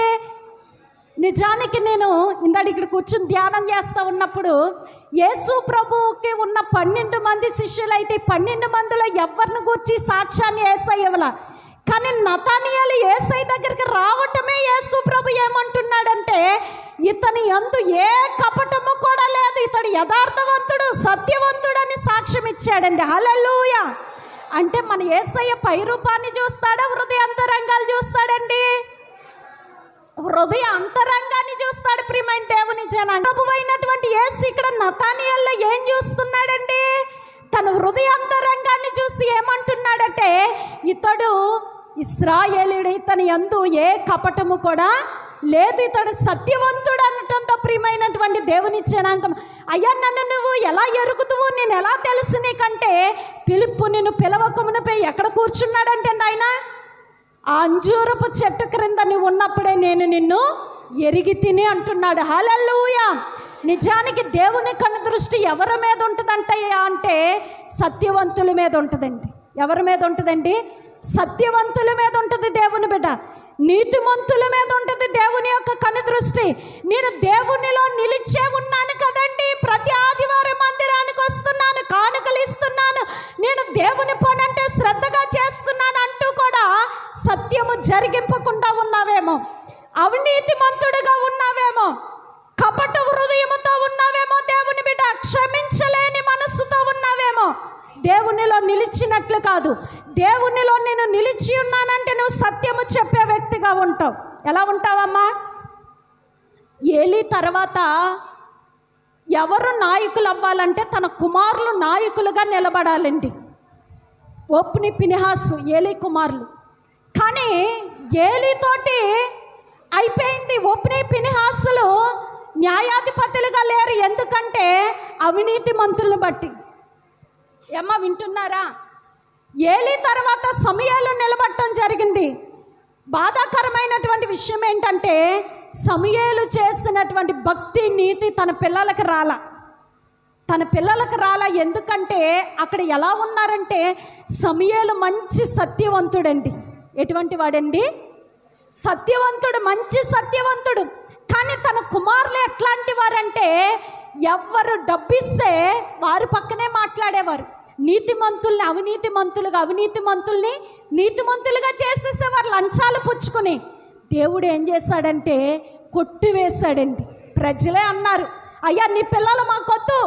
S1: నిజానికి నేను ఇందాక ఇక్కడ కూర్చుని ధ్యానం చేస్తూ ఉన్నప్పుడు యేసు ప్రభువుకి ఉన్న 12 మంది శిష్యులైతే 12 మందిలో ఎవరిని గురించి సాక్ష్యాన్ని యేసయ్య ఇవ్వాల. కానీ నతానియేలు యేసయ్య దగ్గరికి రావటమే యేసు ప్రభు ఏమంటున్నాడంటే, ఇతని యందు ఏ కపటము కూడా లేదు, ఇతడు యథార్థవంతుడు సత్యవంతుడు అని సాక్ష్యం ఇచ్చాడండి. హల్లెలూయా. అంటే మన యేసయ్య పై రూపాన్ని చూస్తాడా, హృదయ అంతరంగాలు చూస్తాడండి? హృదయ అంతరంగాన్ని చూస్తాడు. ప్రియమైన దేవుని జనాంగం, ప్రభువు అయినటువంటి యేసు ఇక్కడ నతానియేలులో ఏం చూస్తున్నాడండి? తన హృదయ అంతరంగాన్ని చూసి ఏమంటున్నాడంటే, ఇతడు ఇశ్రాయేలీయుడు, ఇతని యందు ఏ కపటము కూడా లేదు, ఇతడు సత్యవంతుడు అనటంతో ప్రియమైనటువంటి దేవుని జనాంగం, అయ్యా నన్ను నువ్వు ఎలా ఎరుగుతువు, నేను ఎలా తెలుసు నీకంటే, ఫిలిప్పు నిన్ను పిలవకమునిపై ఎక్కడ కూర్చున్నాడంటే ఆయన ఆ అంజూరపు చెట్టు క్రింద నువ్వు ఉన్నప్పుడే నేను నిన్ను ఎరిగి తిని అంటున్నాడు. హల్లెలూయా. నిజానికి దేవుని కన్ను దృష్టి ఎవరి మీద ఉంటుందంటే అంటే సత్యవంతుల మీద ఉంటుందండి. ఎవరి మీద ఉంటుందండి? సత్యవంతుల మీద ఉంటుంది దేవుని బిడ్డ. నీతిమంతుల మీద ఉంటుంది దేవుని యొక్క కన్ను దృష్టి. నేను దేవునిలో నిలిచే ఉన్నాను కదండి, ప్రతి ఆదివారం మందిరానికి వస్తున్నాను, కానుకలు ఇస్తున్నాను, నేను దేవుని పని అంటే శ్రద్ధగా చేస్తున్నాను అంటూ కూడా సత్యము జరిగింపకుండా ఉన్నావేమో, అవినీతిమంతుడిగా ఉన్నావేమో, కపట హృదయముతో ఉన్నావేమో, దేవుని బిడ్డ క్షమించలేని మనస్సుతో ఉన్నావేమో, దేవునిలో నిలిచినట్లు కాదు. దేవునిలో నేను నిలిచి ఉన్నానంటే నువ్వు సత్యము చెప్పే వ్యక్తిగా ఉంటావు. ఎలా ఉంటావమ్మా? ఏలీ తర్వాత ఎవరు నాయకులు అవ్వాలంటే తన కుమారులు నాయకులుగా నిలబడాలండి. ఓప్ని ఫినెహాసు ఏలీ కుమారులు. కానీ ఏలీతోటి అయిపోయింది. ఓప్ని ఫినెహాసులు న్యాయాధిపతులుగా లేరు. ఎందుకంటే అవినీతి మంత్రులను బట్టి. ఏమ్మా వింటున్నారా? ఏలీ తర్వాత సమూయేలు నిలబడటం జరిగింది. బాధాకరమైనటువంటి విషయం ఏంటంటే సమూయేలు చేసినటువంటి భక్తి నీతి తన పిల్లలకు రాలా. ఎందుకంటే అక్కడ ఎలా ఉన్నారంటే సమూయేలు మంచి సత్యవంతుడండి. ఎటువంటి వాడండి? సత్యవంతుడు, మంచి సత్యవంతుడు. కానీ తన కుమారులు ఎట్లాంటి వారంటే ఎవరు డబ్బిస్తే వారి పక్కనే మాట్లాడేవారు. నీతిమంతుల్ని అవినీతిమంతులుగా, అవినీతిమంతుల్ని నీతిమంతులుగా చేసేసేవారు లంచాలు పుచ్చుకుని. దేవుడు ఏం చేశాడంటే కొట్టివేశాడండి. ప్రజలే అన్నారు, అయ్యా నీ పిల్లలు మాకొద్దు,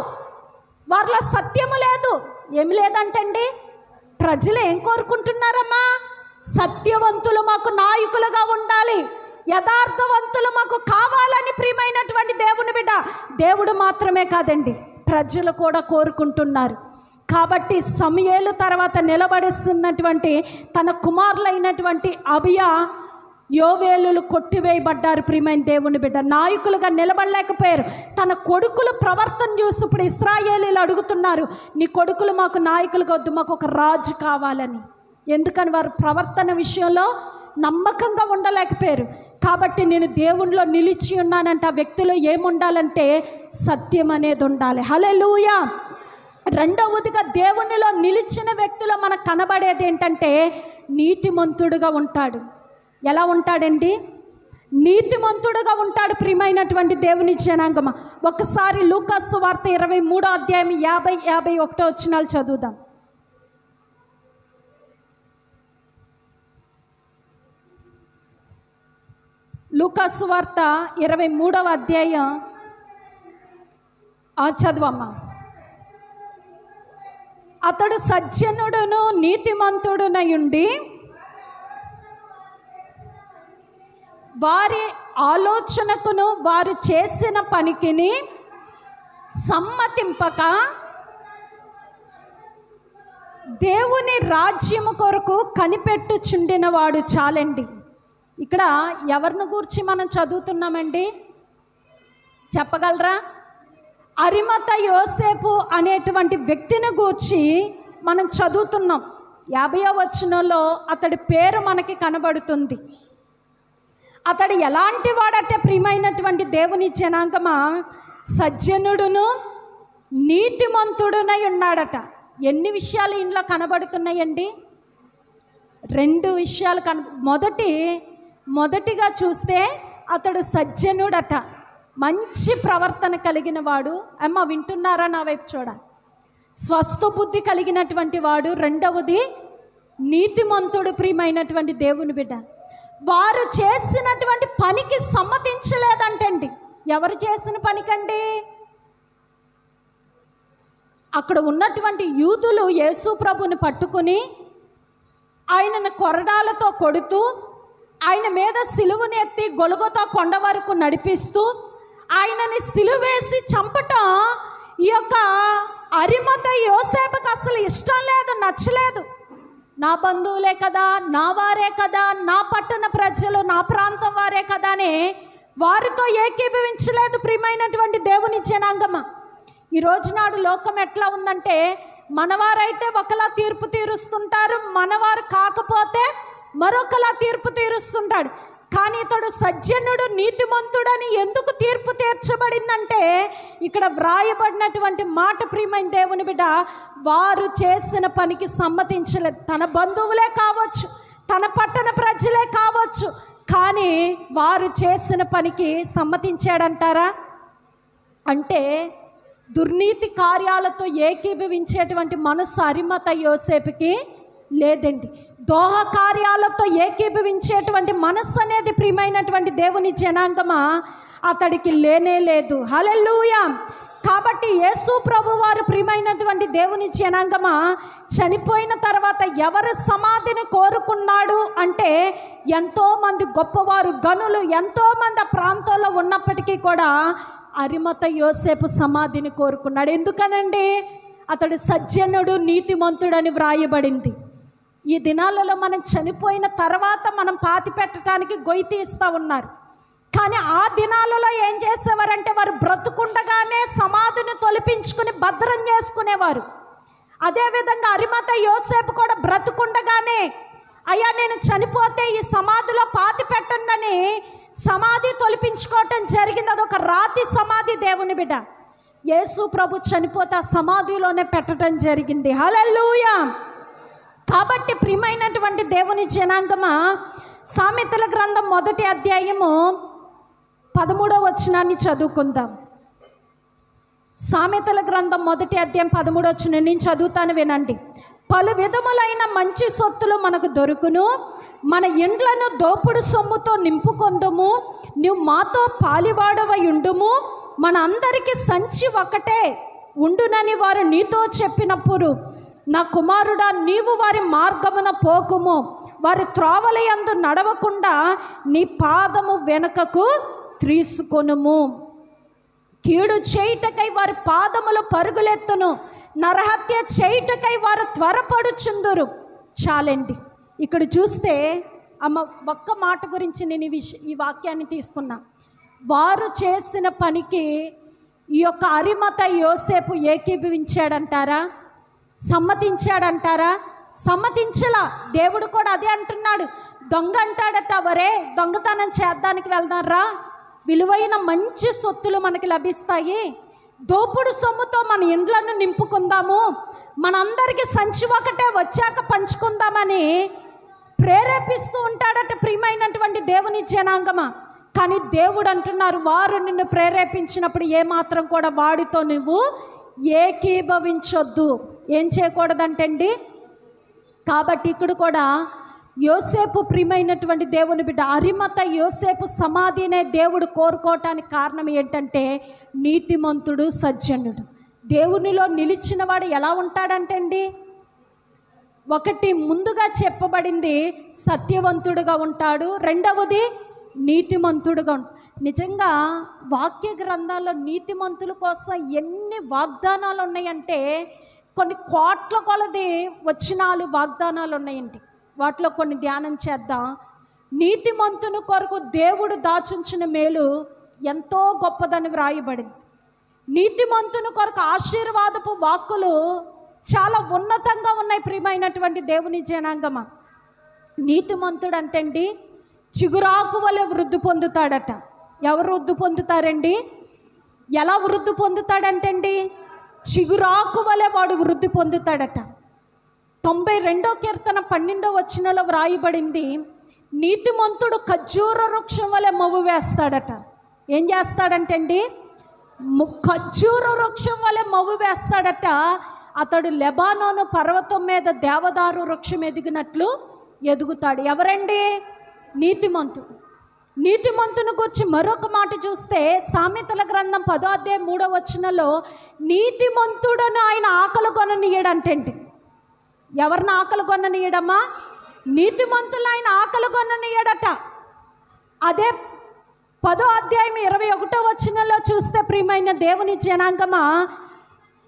S1: వారిలో సత్యము లేదు. ఏమి లేదంటండి, ప్రజలు ఏం కోరుకుంటున్నారమ్మా? సత్యవంతులు మాకు నాయకులుగా ఉండాలి, యథార్థవంతులు మాకు కావాలని ప్రియమైనటువంటి దేవుని బిడ్డ, దేవుడు మాత్రమే కాదండి ప్రజలు కూడా కోరుకుంటున్నారు. కాబట్టి సమూయేలు తర్వాత నిలబడిస్తున్నటువంటి తన కుమారులైనటువంటి అబియా, యోవేలులు కొట్టివేయబడ్డారు. ప్రియమైన దేవుని బిడ్డ నాయకులుగా నిలబడలేకపోయారు. తన కొడుకులు ప్రవర్తన చూసి ఇప్పుడు ఇశ్రాయేలీలు అడుగుతున్నారు, నీ కొడుకులు మాకు నాయకులుగా వద్దు, మాకు ఒక రాజు కావాలని. ఎందుకని వారు ప్రవర్తన విషయంలో నమ్మకంగా ఉండలేకపోయారు. కాబట్టి నేను దేవునిలో నిలిచి ఉన్నానంటే ఆ వ్యక్తిలో ఏముండాలంటే సత్యం అనేది ఉండాలి. హల్లెలూయా. రెండవదిగా దేవునిలో నిలిచిన వ్యక్తిలో మనకు కనబడేది ఏంటంటే నీతిమంతుడుగా ఉంటాడు. ఎలా ఉంటాడండి? నీతిమంతుడుగా ఉంటాడు. ప్రియమైనటువంటి దేవుని జనాంగమా, ఒకసారి లూకాసు వార్త 23వ అధ్యాయం 50-51 వచనాలు చదువుదాం. లూకాసు వార్త 23వ అధ్యాయం చదువమ్మా. అతడు సజ్జనుడును నీతిమంతుడునయుండి వారి ఆలోచనకును వారు చేసిన పనికిని సమ్మతింపక దేవుని రాజ్యము కొరకు కనిపెట్టుచుండినవాడు. చాలండి. ఇక్కడ ఎవరిని గూర్చి మనం చదువుతున్నామండి? చెప్పగలరా? అరిమత యోసేపు అనేటువంటి వ్యక్తిని గూర్చి మనం చదువుతున్నాం. 50వ వచనంలో అతడి పేరు మనకి కనబడుతుంది. అతడు ఎలాంటి వాడంటే ప్రియమైనటువంటి దేవుని జనాంగమా, సజ్జనుడును నీతిమంతుడునై ఉన్నాడట. ఎన్ని విషయాలు ఇంట్లో కనబడుతున్నాయండి? 2 విషయాలు మొదటిగా చూస్తే అతడు సజ్జనుడట, మంచి ప్రవర్తన కలిగిన వాడు. అమ్మ వింటున్నారా? నా వైపు చూడ. స్వస్థ బుద్ధి కలిగినటువంటి వాడు. రెండవది నీతిమంతుడు. ప్రియమైనటువంటి దేవుని బిడ్డ, వారు చేసినటువంటి పనికి సమ్మతించలేదంటండి. ఎవరు చేసిన పనికండి? అక్కడ ఉన్నటువంటి యూదులు యేసు ప్రభుని పట్టుకుని ఆయనను కొరడాలతో కొడుతూ, ఆయన మీద సిలువను ఎత్తి గొలగొతా కొండ వరకు నడిపిస్తూ ఆయనని సిలువేసి చంపటం ఈ యొక్క అరిమత యోసేపుకి అసలు ఇష్టం లేదు, నచ్చలేదు. నా బంధువులే కదా, నా వారే కదా, నా పట్టణ ప్రజలు, నా ప్రాంతం వారే కదా అని వారితో ఏకీభవించలేదు. ప్రియమైనటువంటి దేవుని జనాంగమా, ఈ రోజునాడు లోకం ఎట్లా ఉందంటే, మనవారైతే ఒకలా తీర్పు తీరుస్తుంటారు, మనవారు కాకపోతే మరొకలా తీర్పు తీరుస్తుంటాడు. కానీ ఇతడు సజ్జనుడు నీతిమంతుడని ఎందుకు తీర్పు తీర్చబడిందంటే, ఇక్కడ వ్రాయబడినటువంటి మాట ప్రియమైన దేవుని బిడ్డ, వారు చేసిన పనికి సమ్మతించలేదు. తన బంధువులే కావచ్చు, తన పట్టణ ప్రజలే కావచ్చు, కానీ వారు చేసిన పనికి సమ్మతించాడంటారా? అంటే దుర్నీతి కార్యాలతో ఏకీభవించేటువంటి మనసు అరిమత యోసేపుకి లేదండి. దోహ కార్యాలతో ఏకీభవించేటువంటి మనస్సు అనేది ప్రియమైనటువంటి దేవుని జనాంగమా అతడికి లేనే లేదు. హల్లెలూయా. కాబట్టి యేసు ప్రభు వారు ప్రియమైనటువంటి దేవుని జనాంగమా చనిపోయిన తర్వాత ఎవరి సమాధిని కోరుకున్నాడు అంటే, ఎంతోమంది గొప్పవారు గనులు ఎంతోమంది ఆ ప్రాంతంలో ఉన్నప్పటికీ కూడా అరిమత యోసేపు సమాధిని కోరుకున్నాడు. ఎందుకనండి? అతడు సజ్జనుడు నీతిమంతుడని వ్రాయబడింది. ఈ దినాలలో మనం చనిపోయిన తర్వాత మనం పాతి పెట్టడానికి గొయ్యి తీస్తూ ఉన్నారు. కానీ ఆ దినాలలో ఏం చేసేవారంటే, వారు బ్రతుకుండగానే సమాధిని తొలిపించుకుని భద్రం చేసుకునేవారు. అదేవిధంగా అరిమత యోసేపు కూడా బ్రతుకుండగానే, అయ్యా నేను చనిపోతే ఈ సమాధిలో పాతి పెట్టండి సమాధి తొలిపించుకోవటం జరిగింది. అదొక రాతి సమాధి. దేవుని బిడ్డ, యేసు ప్రభు చనిపోతే ఆ సమాధిలోనే పెట్టడం జరిగింది. హల్లెలూయా. కాబట్టి ప్రియమైనటువంటి దేవుని జనాంగమా, సామెతల గ్రంథం 1వ అధ్యాయము 13వ వచనాన్ని చదువుకుందాం. సామెతల గ్రంథం 1వ అధ్యాయం 13వ వచనం నేను చదువుతాను, వినండి. పలు విధములైన మంచి సొత్తులు మనకు దొరుకును, మన ఇండ్లను దోపుడు సొమ్ముతో నింపుకొందుము, నువ్వు మాతో పాలివాడవై ఉండుము, మన అందరికీ సంచి ఒకటే ఉండునని వారు నీతో చెప్పినప్పుడు, నా కుమారుడా నీవు వారి మార్గమున పోకుము, వారి త్రోవలయందు నడవకుండా నీ పాదము వెనుకకు త్రీసుకొనుము. కీడు చేయుటకై వారి పాదములు పరుగులెత్తును, నరహత్య చేయుటకై వారు త్వరపడుచుందురు. చాలండి. ఇక్కడ చూస్తే అమ్మ ఒక్క మాట గురించి నేను ఈ వాక్యాన్ని తీసుకున్నా. వారు చేసిన పనికి ఈ యొక్క అరిమత యోసేపు ఏకీభవించాడంటారా? సమ్మతించాడంటారా? సమ్మతించలా. దేవుడు కూడా అదే అంటున్నాడు. దొంగ అంటాడట, వరే దొంగతనం చేద్దానికి వెళ్దారా, విలువైన మంచి సొత్తులు మనకి లభిస్తాయి, దోపుడు సొమ్ముతో మన ఇండ్లను నింపుకుందాము, మనందరికీ సంచి ఒకటే వచ్చాక పంచుకుందామని ప్రేరేపిస్తూ ఉంటాడట. ప్రియమైనటువంటి దేవుని జనాంగమా, కానీ దేవుడు అంటున్నారు, వారు నిన్ను ప్రేరేపించినప్పుడు ఏమాత్రం కూడా వాడితో నువ్వు ఏకీభవించొద్దు. ఏం చేయకూడదంటండి. కాబట్టి ఇక్కడ కూడా యోసేపు ప్రియమైనటువంటి దేవుని బిడ్డ అరిమత యోసేపు సమాధినే దేవుడు కోరుకోవటానికి కారణం ఏంటంటే నీతిమంతుడు, సజ్జనుడు. దేవునిలో నిలిచినవాడు ఎలా ఉంటాడంటండి, ఒకటి ముందుగా చెప్పబడింది సత్యవంతుడుగా ఉంటాడు, రెండవది నీతిమంతుడుగా ఉంటాడు. నిజంగా వాక్య గ్రంథాల్లో నీతిమంతుల కోసం ఎన్ని వాగ్దానాలు ఉన్నాయంటే కొన్ని కోట్ల కొలది వచనాలు వాగ్దానాలు ఉన్నాయండి. వాటిలో కొన్ని ధ్యానం చేద్దాం. నీతిమంతుని కొరకు దేవుడు దాచుంచిన మేలు ఎంతో గొప్పదని వ్రాయబడింది. నీతిమంతుని కొరకు ఆశీర్వాదపు వాక్కులు చాలా ఉన్నతంగా ఉన్నాయి. ప్రియమైనటువంటి దేవుని జనాంగమా, నీతిమంతుడు అంటండి చిగురాకు వలె వృద్ధి పొందుతాడట. ఎవరు వృద్ధి పొందుతారండి? ఎలా వృద్ధి పొందుతాడంటండి? చిగురాకు వలె వాడు వృద్ధి పొందుతాడట. 92వ కీర్తన 12వ వచనంలో వ్రాయబడింది, నీతిమంతుడు ఖర్జూర వృక్షం వలె మవ్వు వేస్తాడట. ఏం చేస్తాడంటండి? ఖర్జూర వృక్షం వలె మవ్వు వేస్తాడట. అతడు లెబానోను పర్వతం మీద దేవదారు వృక్షం ఎదిగినట్లు ఎదుగుతాడు. ఎవరండి? నీతిమంతుడు. నీతిమంతుని గురించి మరొక మాట చూస్తే సామెతల గ్రంథం 10వ అధ్యాయం 3వ వచనంలో నీతిమంతుడను ఆయన ఆకలి కొననీయడంటండి. ఎవరిని ఆకలి కొననీయడమ్మా? నీతిమంతులు ఆయన ఆకలి కొననీయడట. అదే 10వ అధ్యాయం 21వ వచనంలో చూస్తే ప్రియమైన దేవుని జనాంగమా,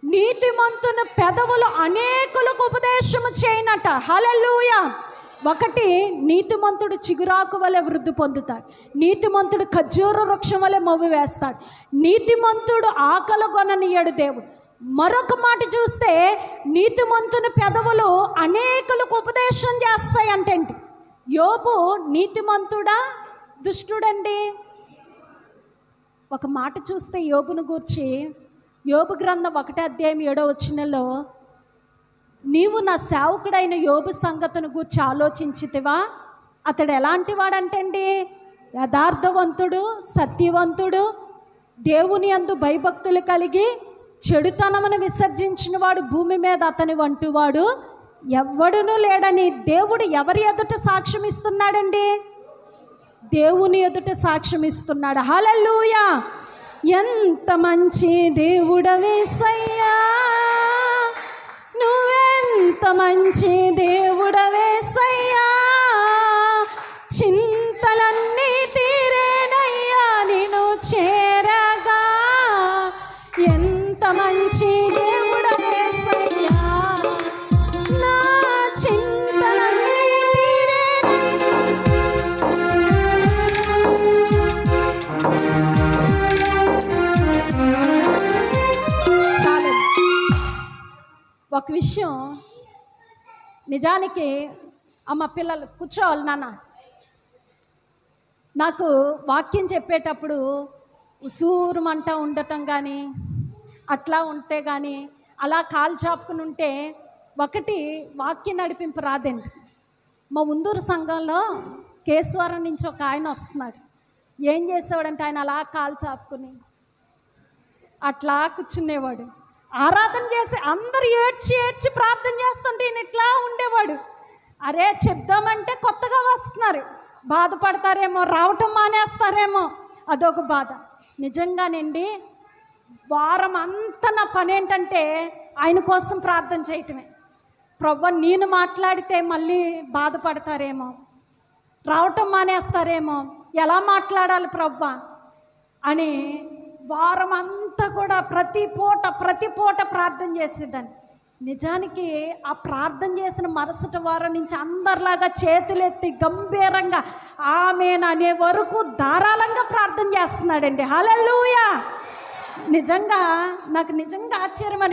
S1: నీతిమంతుని పెదవులు అనేకులకు ఉపదేశము చేయనట. హల్లెలూయా. ఒకటి, నీతిమంతుడు చిగురాకు వలె వృద్ధి పొందుతాడు. నీతిమంతుడు ఖర్జూర వృక్షం వలె మవ్వు వేస్తాడు. నీతిమంతుడు ఆకలి కొననీయడు దేవుడు. మరొక మాట చూస్తే నీతిమంతుని పెదవులు అనేకులకు ఉపదేశం చేస్తాయి అంటండి. యోబు నీతిమంతుడా దుష్టుడండి? ఒక మాట చూస్తే యోబును గూర్చి యోబు గ్రంథం 1వ అధ్యాయం 7వ వచనంలో, నీవు నా సేవకుడైన యోబు సంగతిని గూర్చి ఆలోచించితివా? అతడు ఎలాంటి వాడంటండి? యథార్థవంతుడు, సత్యవంతుడు, దేవుని యందు భయభక్తులు కలిగి చెడుతనమును విసర్జించిన వాడు భూమి మీద అతని వంటివాడు ఎవ్వడునూ లేడని దేవుడు ఎవరి ఎదుట సాక్ష్యం ఇస్తున్నాడండి? దేవుని ఎదుట సాక్ష్యం ఇస్తున్నాడు. హల్లెలూయా. ఎంత మంచి దేవుడవేసయ్యా, నువ్వెంత మంచి దేవుడవేసయ్యా, చింతలన్నీ తీరేనయ్యా నిన్ను చేరగా. ఎంత మంచి దేవుడవేసయ్యా, నా చింతలన్నీ చాలు. ఒక విషయం నిజానికి అమ్మ పిల్లలు కూర్చోవాలి నాన్న. నాకు వాక్యం చెప్పేటప్పుడు ఉసూరుమంట ఉండటం కానీ అట్లా ఉంటే కానీ అలా కాలు చాపుకుని ఉంటే ఒకటి వాక్యం నడిపింపు రాదండి. మా ఉందూరు సంఘంలో కేశవరం నుంచి ఒక ఆయన వస్తున్నాడు. ఏం చేసేవాడంటే ఆయన అలా కాలు చాపుకుని అట్లా కూర్చునేవాడు. ఆరాధన చేసి అందరు ఏడ్చి ఏడ్చి ప్రార్థన చేస్తుంటే ఈయన ఇట్లా ఉండేవాడు. అరే చెప్దామంటే కొత్తగా వస్తున్నారు, బాధపడతారేమో, రావటం మానేస్తారేమో, అదొక బాధ. నిజంగానండి వారం అంతా నా పని ఏంటంటే ఆయన కోసం ప్రార్థన చేయటమే. ప్రభువా నేను మాట్లాడితే మళ్ళీ బాధపడతారేమో, రావటం మానేస్తారేమో, ఎలా మాట్లాడాలి ప్రభువా అని వారం అంతా కూడా ప్రతి పూట ప్రార్థన చేసేదాన్ని. నిజానికి ఆ ప్రార్థన చేసిన మరుసటి వారం నుంచి అందరిలాగా చేతులెత్తి గంభీరంగా ఆమేన్ అనే వరకు ధారాళంగా ప్రార్థన చేస్తున్నాడండి. హల్లెలూయా. నిజంగా నాకు నిజంగా ఆశ్చర్యం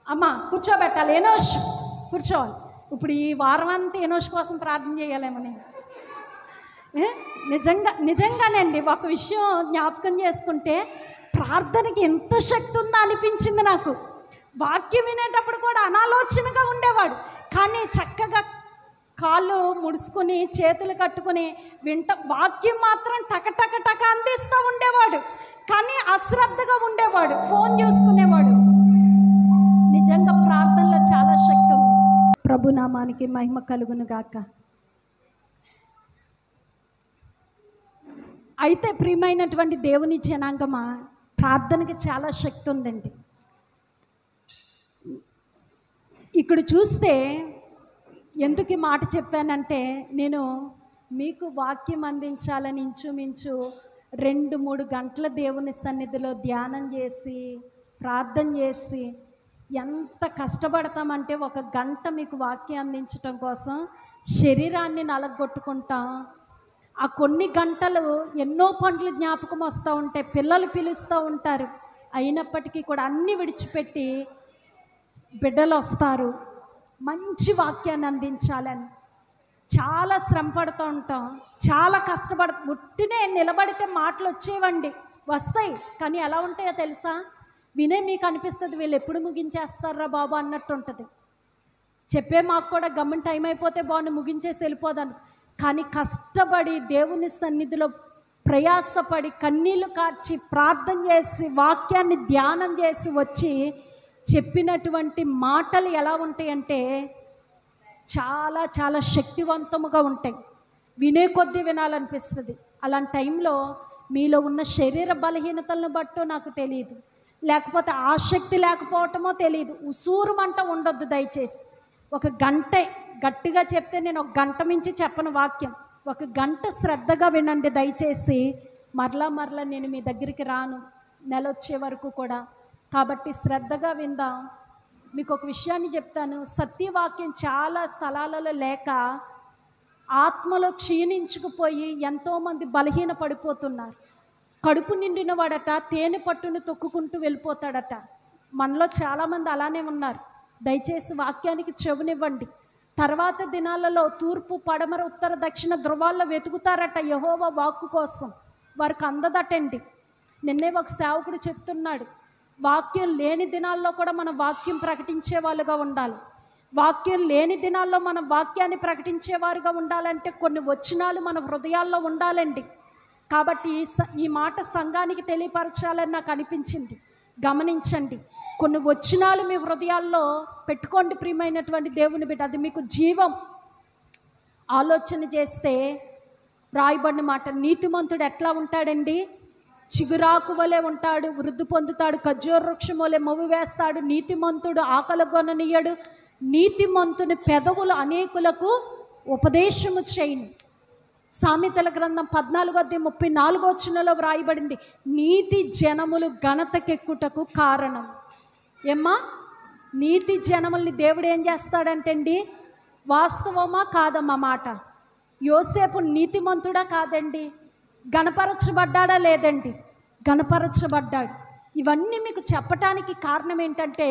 S1: అమ్మ కూర్చోబెట్టాలి, ఎనోష్ కూర్చోవాలి. ఇప్పుడు ఈ వారం అంతా ఎనోష్ కోసం ప్రార్థన చేయాలేమో నేను. నిజంగానండి ఒక విషయం జ్ఞాపకం చేసుకుంటే ప్రార్థనకి ఎంత శక్తి ఉందో అనిపించింది నాకు. వాక్యం వినేటప్పుడు కూడా అనాలోచనగా ఉండేవాడు, కానీ చక్కగా కాళ్ళు ముడుచుకుని చేతులు కట్టుకుని వాక్యం మాత్రం టక టక టక అందిస్తూ ఉండేవాడు, కానీ అశ్రద్ధగా ఉండేవాడు, ఫోన్ చూసుకునేవాడు. నిజంగా ప్రార్థనలో చాలా శక్తి ఉంది. ప్రభు నామానికి మహిమ కలుగును గాక. అయితే ప్రియమైనటువంటి దేవుని జనాంగమా, ప్రార్థనకి చాలా శక్తి ఉందండి. ఇక్కడ చూస్తే ఎందుకు ఈ మాట చెప్పానంటే, నేను మీకు వాక్యం అందించాలని ఇంచుమించు 2-3 గంటల దేవుని సన్నిధిలో ధ్యానం చేసి ప్రార్థన చేసి ఎంత కష్టపడతామంటే, 1 గంట మీకు వాక్యం అందించటం కోసం శరీరాన్ని నలగొట్టుకుంటాం. ఆ కొన్ని గంటలు ఎన్నో పనులు జ్ఞాపకం వస్తూ ఉంటాయి, పిల్లలు పిలుస్తూ ఉంటారు. అయినప్పటికీ కూడా అన్నీ విడిచిపెట్టి బిడ్డలు వస్తారు, మంచి వాక్యాన్ని అందించాలని చాలా శ్రమ పడుతూ ఉంటాం, చాలా ఉట్టినే నిలబడితే మాటలు వచ్చేవండి, వస్తాయి. కానీ ఎలా ఉంటాయో తెలుసా? వినే మీకు అనిపిస్తుంది వీళ్ళు ఎప్పుడు ముగించేస్తారా బాబు అన్నట్టు ఉంటుంది. చెప్పే మాకు కూడా గమ్మున టైం అయిపోతే బాగుంది, ముగించేసి వెళ్ళిపోదాను. కానీ కష్టపడి దేవుని సన్నిధిలో ప్రయాసపడి కన్నీళ్లు కార్చి ప్రార్థన చేసి వాక్యాన్ని ధ్యానం చేసి వచ్చి చెప్పినటువంటి మాటలు ఎలా ఉంటాయంటే చాలా చాలా శక్తివంతముగా ఉంటాయి. వినే కొద్దీ వినాలనిపిస్తుంది. అలాంటి టైంలో మీలో ఉన్న శరీర బలహీనతలను బట్టో నాకు తెలియదు, లేకపోతే ఆసక్తి లేకపోవటమో తెలియదు, ఉసూరుమంట ఉండొద్దు. దయచేసి 1 గంట గట్టిగా చెప్తే నేను 1 గంట మించి చెప్పను వాక్యం. 1 గంట శ్రద్ధగా వినండి దయచేసి. మరలా నేను మీ దగ్గరికి రాను నెలొచ్చే వరకు కూడా. కాబట్టి శ్రద్ధగా విందాం. మీకు ఒక విషయాన్ని చెప్తాను. సత్యవాక్యం చాలా స్థలాలలో లేక ఆత్మలో క్షీణించుకుపోయి ఎంతోమంది బలహీన పడిపోతున్నారు. కడుపు నిండిన వాడట తేనె పట్టును తొక్కుకుంటూ వెళ్ళిపోతాడట. మనలో చాలామంది అలానే ఉన్నారు. దయచేసి వాక్యానికి చెవునివ్వండి. తర్వాత దినాలలో తూర్పు పడమర ఉత్తర దక్షిణ ధ్రువాల్లో వెతుకుతారట యెహోవా వాక్కు కోసం, వారికి అందదటండి. నిన్నే ఒక సేవకుడు చెప్తున్నాడు, వాక్యం లేని దినాల్లో కూడా మనం వాక్యం ప్రకటించే వాళ్ళుగా ఉండాలి. వాక్యం లేని దినాల్లో మనం వాక్యాన్ని ప్రకటించేవారుగా ఉండాలంటే కొన్ని వచనాలు మన హృదయాల్లో ఉండాలండి. కాబట్టి ఈ మాట సంఘానికి తెలియపరచాలని నాకు అనిపించింది. గమనించండి, కొన్ని వచనాలు మీ హృదయాల్లో పెట్టుకోండి ప్రియమైనటువంటి దేవుని బిడ్డ. అది మీకు జీవం. ఆలోచన చేస్తే రాయబడిన మాట, నీతిమంతుడు ఎట్లా ఉంటాడండి? చిగురాకు వలె ఉంటాడు, వృద్ధి పొందుతాడు, ఖర్జూర వృక్షం వలె మొవ్వు వేస్తాడు. నీతిమంతుడు ఆకలిగొననీయడు, నీతిమంతుని పెదవులు అనేకులకు ఉపదేశము చేయును. సామెతల గ్రంథం 14:34 వ్రాయబడింది, నీతి జనములు ఘనతకెక్కుటకు కారణం. ఏమ్మా, నీతి జనముల్ని దేవుడు ఏం చేస్తాడంటే అండి, వాస్తవమా కాదమ్మా మాట? యోసేపు నీతిమంతుడా కాదండి? గణపరచబడ్డాడా లేదండి? గణపరచబడ్డాడు. ఇవన్నీ మీకు చెప్పటానికి కారణం ఏంటంటే,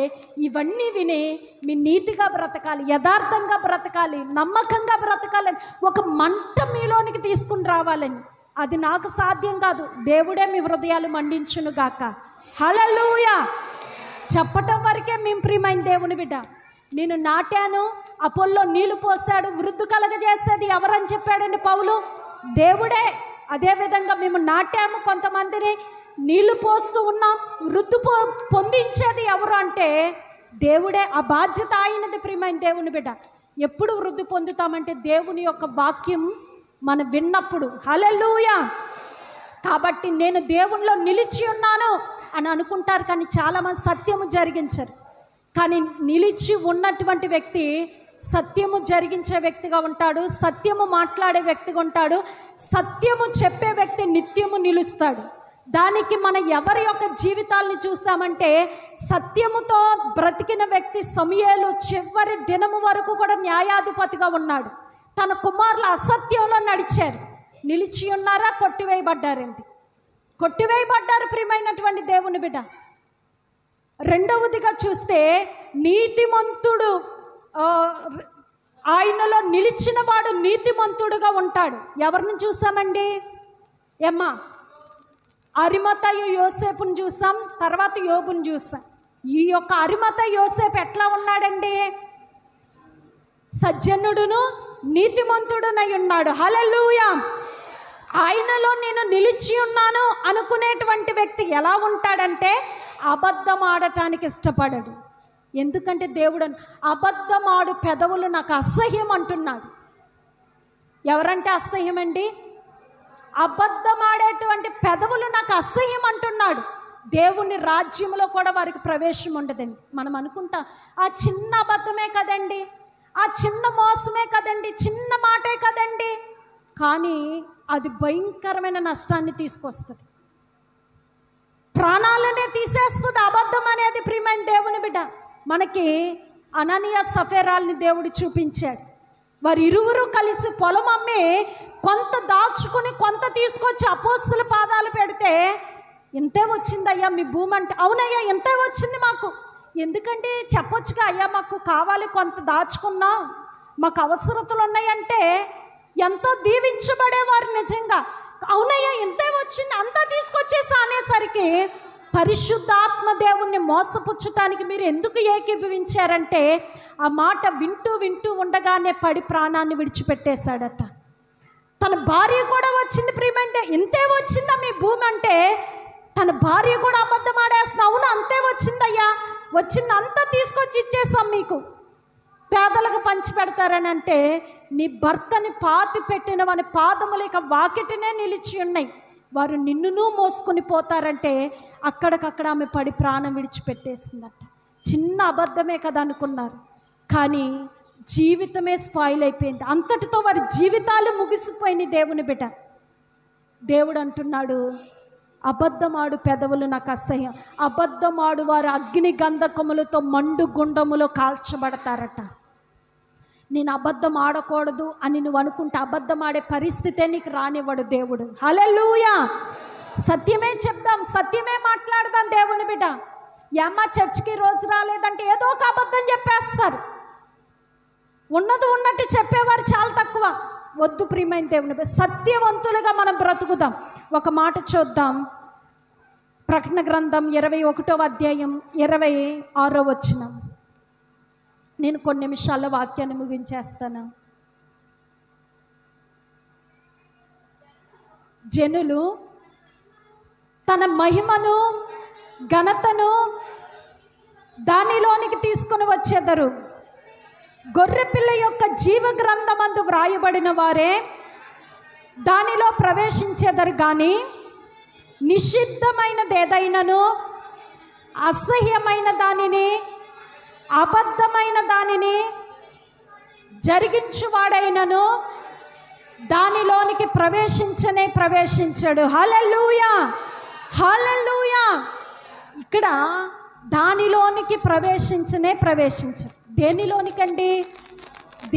S1: ఇవన్నీ విని మీ నీతిగా బ్రతకాలి, యథార్థంగా బ్రతకాలి, నమ్మకంగా బ్రతకాలని ఒక మంట మీలోనికి తీసుకుని రావాలని. అది నాకు సాధ్యం కాదు, దేవుడే మీ హృదయాలు మండించును గాక. హల్లెలూయా. చెప్పటం వరకే మేము ప్రియమైన దేవుని బిడ్డ. నేను నాటాను, అపోల్లో నీళ్లు పోసాడు, వృద్ధి కలగజేసేది ఎవరని చెప్పాడండి పౌలు? దేవుడే. అదేవిధంగా మేము నాటాము, కొంతమందిని నీళ్లు పోస్తూ ఉన్నాం, వృద్ధి పొందించేది ఎవరు అంటే దేవుడే. ఆ బాధ్యత ఆయనది ప్రియమైన దేవుని బిడ్డ. ఎప్పుడు వృద్ధి పొందుతామంటే దేవుని యొక్క వాక్యం మనం విన్నప్పుడు. హల్లెలూయా. కాబట్టి నేను దేవునిలో నిలిచి ఉన్నాను అని అనుకుంటారు, కానీ చాలామంది సత్యము జరిగించరు. కానీ నిలిచి ఉన్నటువంటి వ్యక్తి సత్యము జరిగించే వ్యక్తిగా ఉంటాడు, సత్యము మాట్లాడే వ్యక్తిగా ఉంటాడు, సత్యము చెప్పే వ్యక్తి నిత్యము నిలుస్తాడు. దానికి మన ఎవరి యొక్క జీవితాలను చూసామంటే, సత్యముతో బ్రతికిన వ్యక్తి సమూయేలు చివరి దినము వరకు కూడా న్యాయాధిపతిగా ఉన్నాడు. తన కుమారులు అసత్యంలో నడిచారు. నిలిచి ఉన్నారా? కొట్టివేయబడ్డారండి. కొట్టివేయబడ్డారు ప్రియమైనటువంటి దేవుని బిడ్డ. రెండవదిగా చూస్తే, నీతిమంతుడు ఆయనలో నిలిచిన వాడు నీతిమంతుడుగా ఉంటాడు. ఎవరిని చూసామండి? ఏమ్మా, అరిమతయు యోసేపుని చూసాం, తర్వాత యోబుని చూసాం. ఈ యొక్క అరిమత యోసేపు ఎట్లా ఉన్నాడండి? సజ్జనుడును నీతిమంతుడునై ఉన్నాడు. హల్లెలూయా. ఆయనలో నేను నిలిచి ఉన్నాను అనుకునేటువంటి వ్యక్తి ఎలా ఉంటాడంటే అబద్ధం ఆడటానికి ఇష్టపడడు. ఎందుకంటే దేవుడు అబద్ధమాడు పెదవులు నాకు అసహ్యం అంటున్నాడు. ఎవరంటే అసహ్యం అండి? అబద్ధమాడేటువంటి పెదవులు నాకు అసహ్యం అంటున్నాడు. దేవుని రాజ్యంలో కూడా వారికి ప్రవేశం ఉండదండి. మనం అనుకుంటాం ఆ చిన్న అబద్ధమే కదండి, ఆ చిన్న మోసమే కదండి, చిన్న మాటే కదండి, కానీ అది భయంకరమైన నష్టాన్ని తీసుకొస్తుంది, ప్రాణాలనే తీసేస్తుంది అబద్ధం అనేది. ప్రియమైన దేవుని బిడ్డ, మనకి అననీయ సఫేరాల్ని దేవుడు చూపించాడు. వారు ఇరువురు కలిసి పొలం అమ్మి కొంత దాచుకుని కొంత తీసుకొచ్చి అపోస్తుల పాదాలు పెడితే, ఇంతే వచ్చిందయ్యా మీ భూమి అంటే, అవునయ్యా ఇంతే వచ్చింది మాకు, ఎందుకంటే చెప్పొచ్చుగా అయ్యా మాకు కావాలి కొంత దాచుకున్నాం, మాకు అవసరతలు ఉన్నాయంటే ఎంతో దీవించబడేవారు నిజంగా. అవునయ్యా ఇంతే వచ్చింది అంతా తీసుకొచ్చేసా అనేసరికి పరిశుద్ధాత్మ దేవుణ్ణి మోసపుచ్చటానికి మీరు ఎందుకు ఏకీభవించారంటే ఆ మాట వింటూ వింటూ ఉండగానే పడి ప్రాణాన్ని విడిచిపెట్టేశాడట. తన భార్య కూడా వచ్చింది. ప్రియమైతే ఇంతే వచ్చిందా మీ భూమి అంటే తన భార్య కూడా అబద్ధం ఆడేస్తుంది. అవును అంతే వచ్చిందయ్యా, వచ్చింది అంతా తీసుకొచ్చి ఇచ్చేసాం మీకు, పేదలకు పంచి పెడతారని అంటే నీ భర్తని పాతి పెట్టినవని పాదములు ఇక వాకిటినే నిలిచి ఉన్నాయి, వారు నిన్నును మోసుకొని పోతారంటే అక్కడికక్కడ ఆమె పడి ప్రాణం విడిచిపెట్టేసిందట. చిన్న అబద్ధమే కదా అనుకున్నారు, కానీ జీవితమే స్పాయిల్ అయిపోయింది. అంతటితో వారి జీవితాలు ముగిసిపోయినాయి. దేవుని బిడ్డ, దేవుడు అంటున్నాడు అబద్ధమాడు పెదవులు నాకు అసహ్యం. అబద్ధమాడు వారు అగ్ని గంధకములతో మండు గుండములో కాల్చబడతారట. నేను అబద్ధం ఆడకూడదు అని నువ్వు అనుకుంటే అబద్ధం ఆడే పరిస్థితే నీకు రానివ్వడు దేవుడు. హల్లెలూయా. సత్యమే చెప్దాం, సత్యమే మాట్లాడదాం. దేవుని బిడ్డ, ఏమ్మా చర్చికి రోజు రాలేదంటే ఏదో ఒక అబద్ధం చెప్పేస్తారు. ఉన్నది ఉన్నట్టు చెప్పేవారు చాలా తక్కువ. వద్దు ప్రియమైన దేవుని బిడ్డ, సత్యవంతులుగా మనం బ్రతుకుదాం. ఒక మాట చూద్దాం. ప్రకటన గ్రంథం 21వ అధ్యాయం 26వ వచనం. నేను కొన్ని నిమిషాల్లో వాక్యాన్ని ముగించేస్తాను. జనులు తన మహిమను ఘనతను దానిలోనికి తీసుకుని వచ్చేదరు. గొర్రెపిల్ల యొక్క జీవ గ్రంథమందు వ్రాయబడిన వారే దానిలో ప్రవేశించేదరు. కానీ నిషిద్ధమైనదేదైనను అసహ్యమైన దానిని అబద్ధమైన దానిని జరిగించువాడైనను దానిలోనికి ప్రవేశించడు. హల్లెలూయా, హల్లెలూయా. ఇక్కడ దానిలోనికి ప్రవేశించరు. దేనిలోనికండి?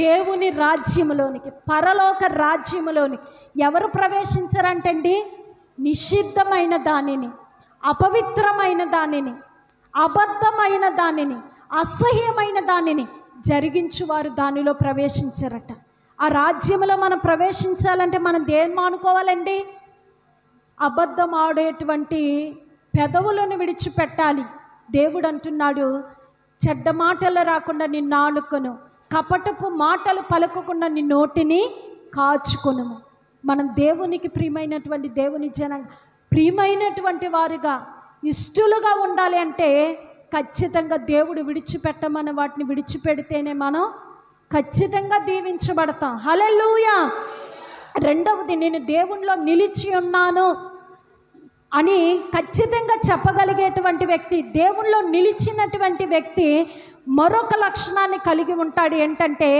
S1: దేవుని రాజ్యములోనికి, పరలోక రాజ్యములోనికి. ఎవరు ప్రవేశించరంటండి? నిషిద్ధమైన దానిని, అపవిత్రమైన దానిని, అబద్ధమైన దానిని, అసహ్యమైన దానిని జరిగించువారు దానిలో ప్రవేశించరట. ఆ రాజ్యంలో మనం ప్రవేశించాలంటే మనం దేన్ని మానుకోవాలండి? అబద్ధం ఆడేటువంటి పెదవులను విడిచిపెట్టాలి. దేవుడు అంటున్నాడు, చెడ్డ మాటలు రాకుండా నీ నాలుకను, కపటపు మాటలు పలకకుండా నీ నోటిని కాచుకొను. మనం దేవునికి ప్రియమైనటువంటి దేవుని ప్రియమైనటువంటి వారుగా ఇష్టలుగా ఉండాలి అంటే ఖచ్చితంగా దేవుడు విడిచిపెట్టమని వాటిని విడిచిపెడితేనే మనం ఖచ్చితంగా దీవించబడతాం. హల్లెలూయా. రెండవది, నేను దేవునిలో నిలిచి ఉన్నాను అని ఖచ్చితంగా చెప్పగలిగేటువంటి వ్యక్తి, దేవునిలో నిలిచినటువంటి వ్యక్తి మరొక లక్షణాన్ని కలిగి ఉంటాడు. ఏంటంటే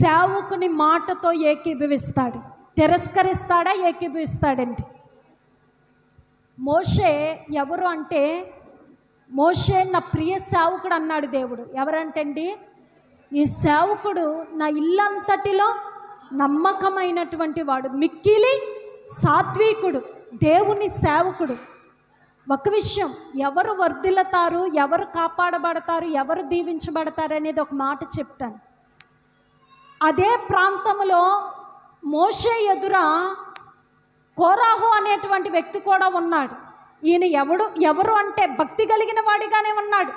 S1: సేవకుని మాటతో ఏకీభవిస్తాడు. తిరస్కరిస్తాడా? ఏకీభవిస్తాడండి. మోషే ఎవరు అంటే, మోషే నా ప్రియ సేవకుడు అన్నాడు దేవుడు. ఎవరంటండి? ఈ సేవకుడు నా ఇల్లంతటిలో నమ్మకమైనటువంటి వాడు, మిక్కిలి సాత్వికుడు, దేవుని సేవకుడు. ఒక విషయం, ఎవరు వర్ధిల్లుతారు, ఎవరు కాపాడబడతారు, ఎవరు దీవించబడతారు అనేది ఒక మాట చెప్తాను. అదే ప్రాంతంలో మోషే ఎదుర కోరాహు అనేటువంటి వ్యక్తి కూడా ఉన్నాడు. ఈయన ఎవరు అంటే భక్తి కలిగిన వాడిగానే ఉన్నాడు,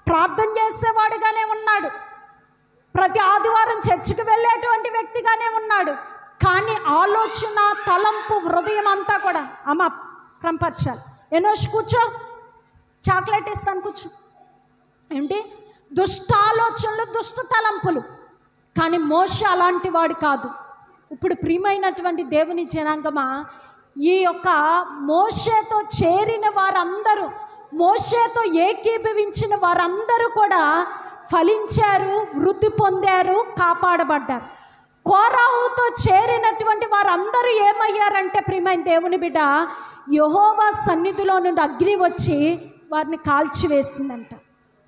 S1: ప్రార్థన చేసేవాడిగానే ఉన్నాడు, ప్రతి ఆదివారం చర్చికి వెళ్ళేటువంటి వ్యక్తిగానే ఉన్నాడు. కానీ ఆలోచన, తలంపు, హృదయం అంతా కూడా అమ్మ క్రమపరచాలి. ఎనోష్ కూర్చో, చాక్లెట్ ఇస్తాను కూర్చో. ఏంటి? దుష్ట ఆలోచనలు, దుష్ట తలంపులు. కానీ మోషే అలాంటి వాడు కాదు. ఇప్పుడు ప్రియమైనటువంటి దేవుని జనాంగమా, ఈ యొక్క మోషేతో చేరిన వారందరూ, మోషేతో ఏకీభవించిన వారందరూ కూడా ఫలించారు, వృద్ధి పొందారు, కాపాడబడ్డారు. కోరాహుతో చేరినటువంటి వారందరూ ఏమయ్యారంటే ప్రియమైన దేవుని బిడ్డ, యెహోవా సన్నిధిలో నుండి అగ్ని వచ్చి వారిని కాల్చివేసిందంట.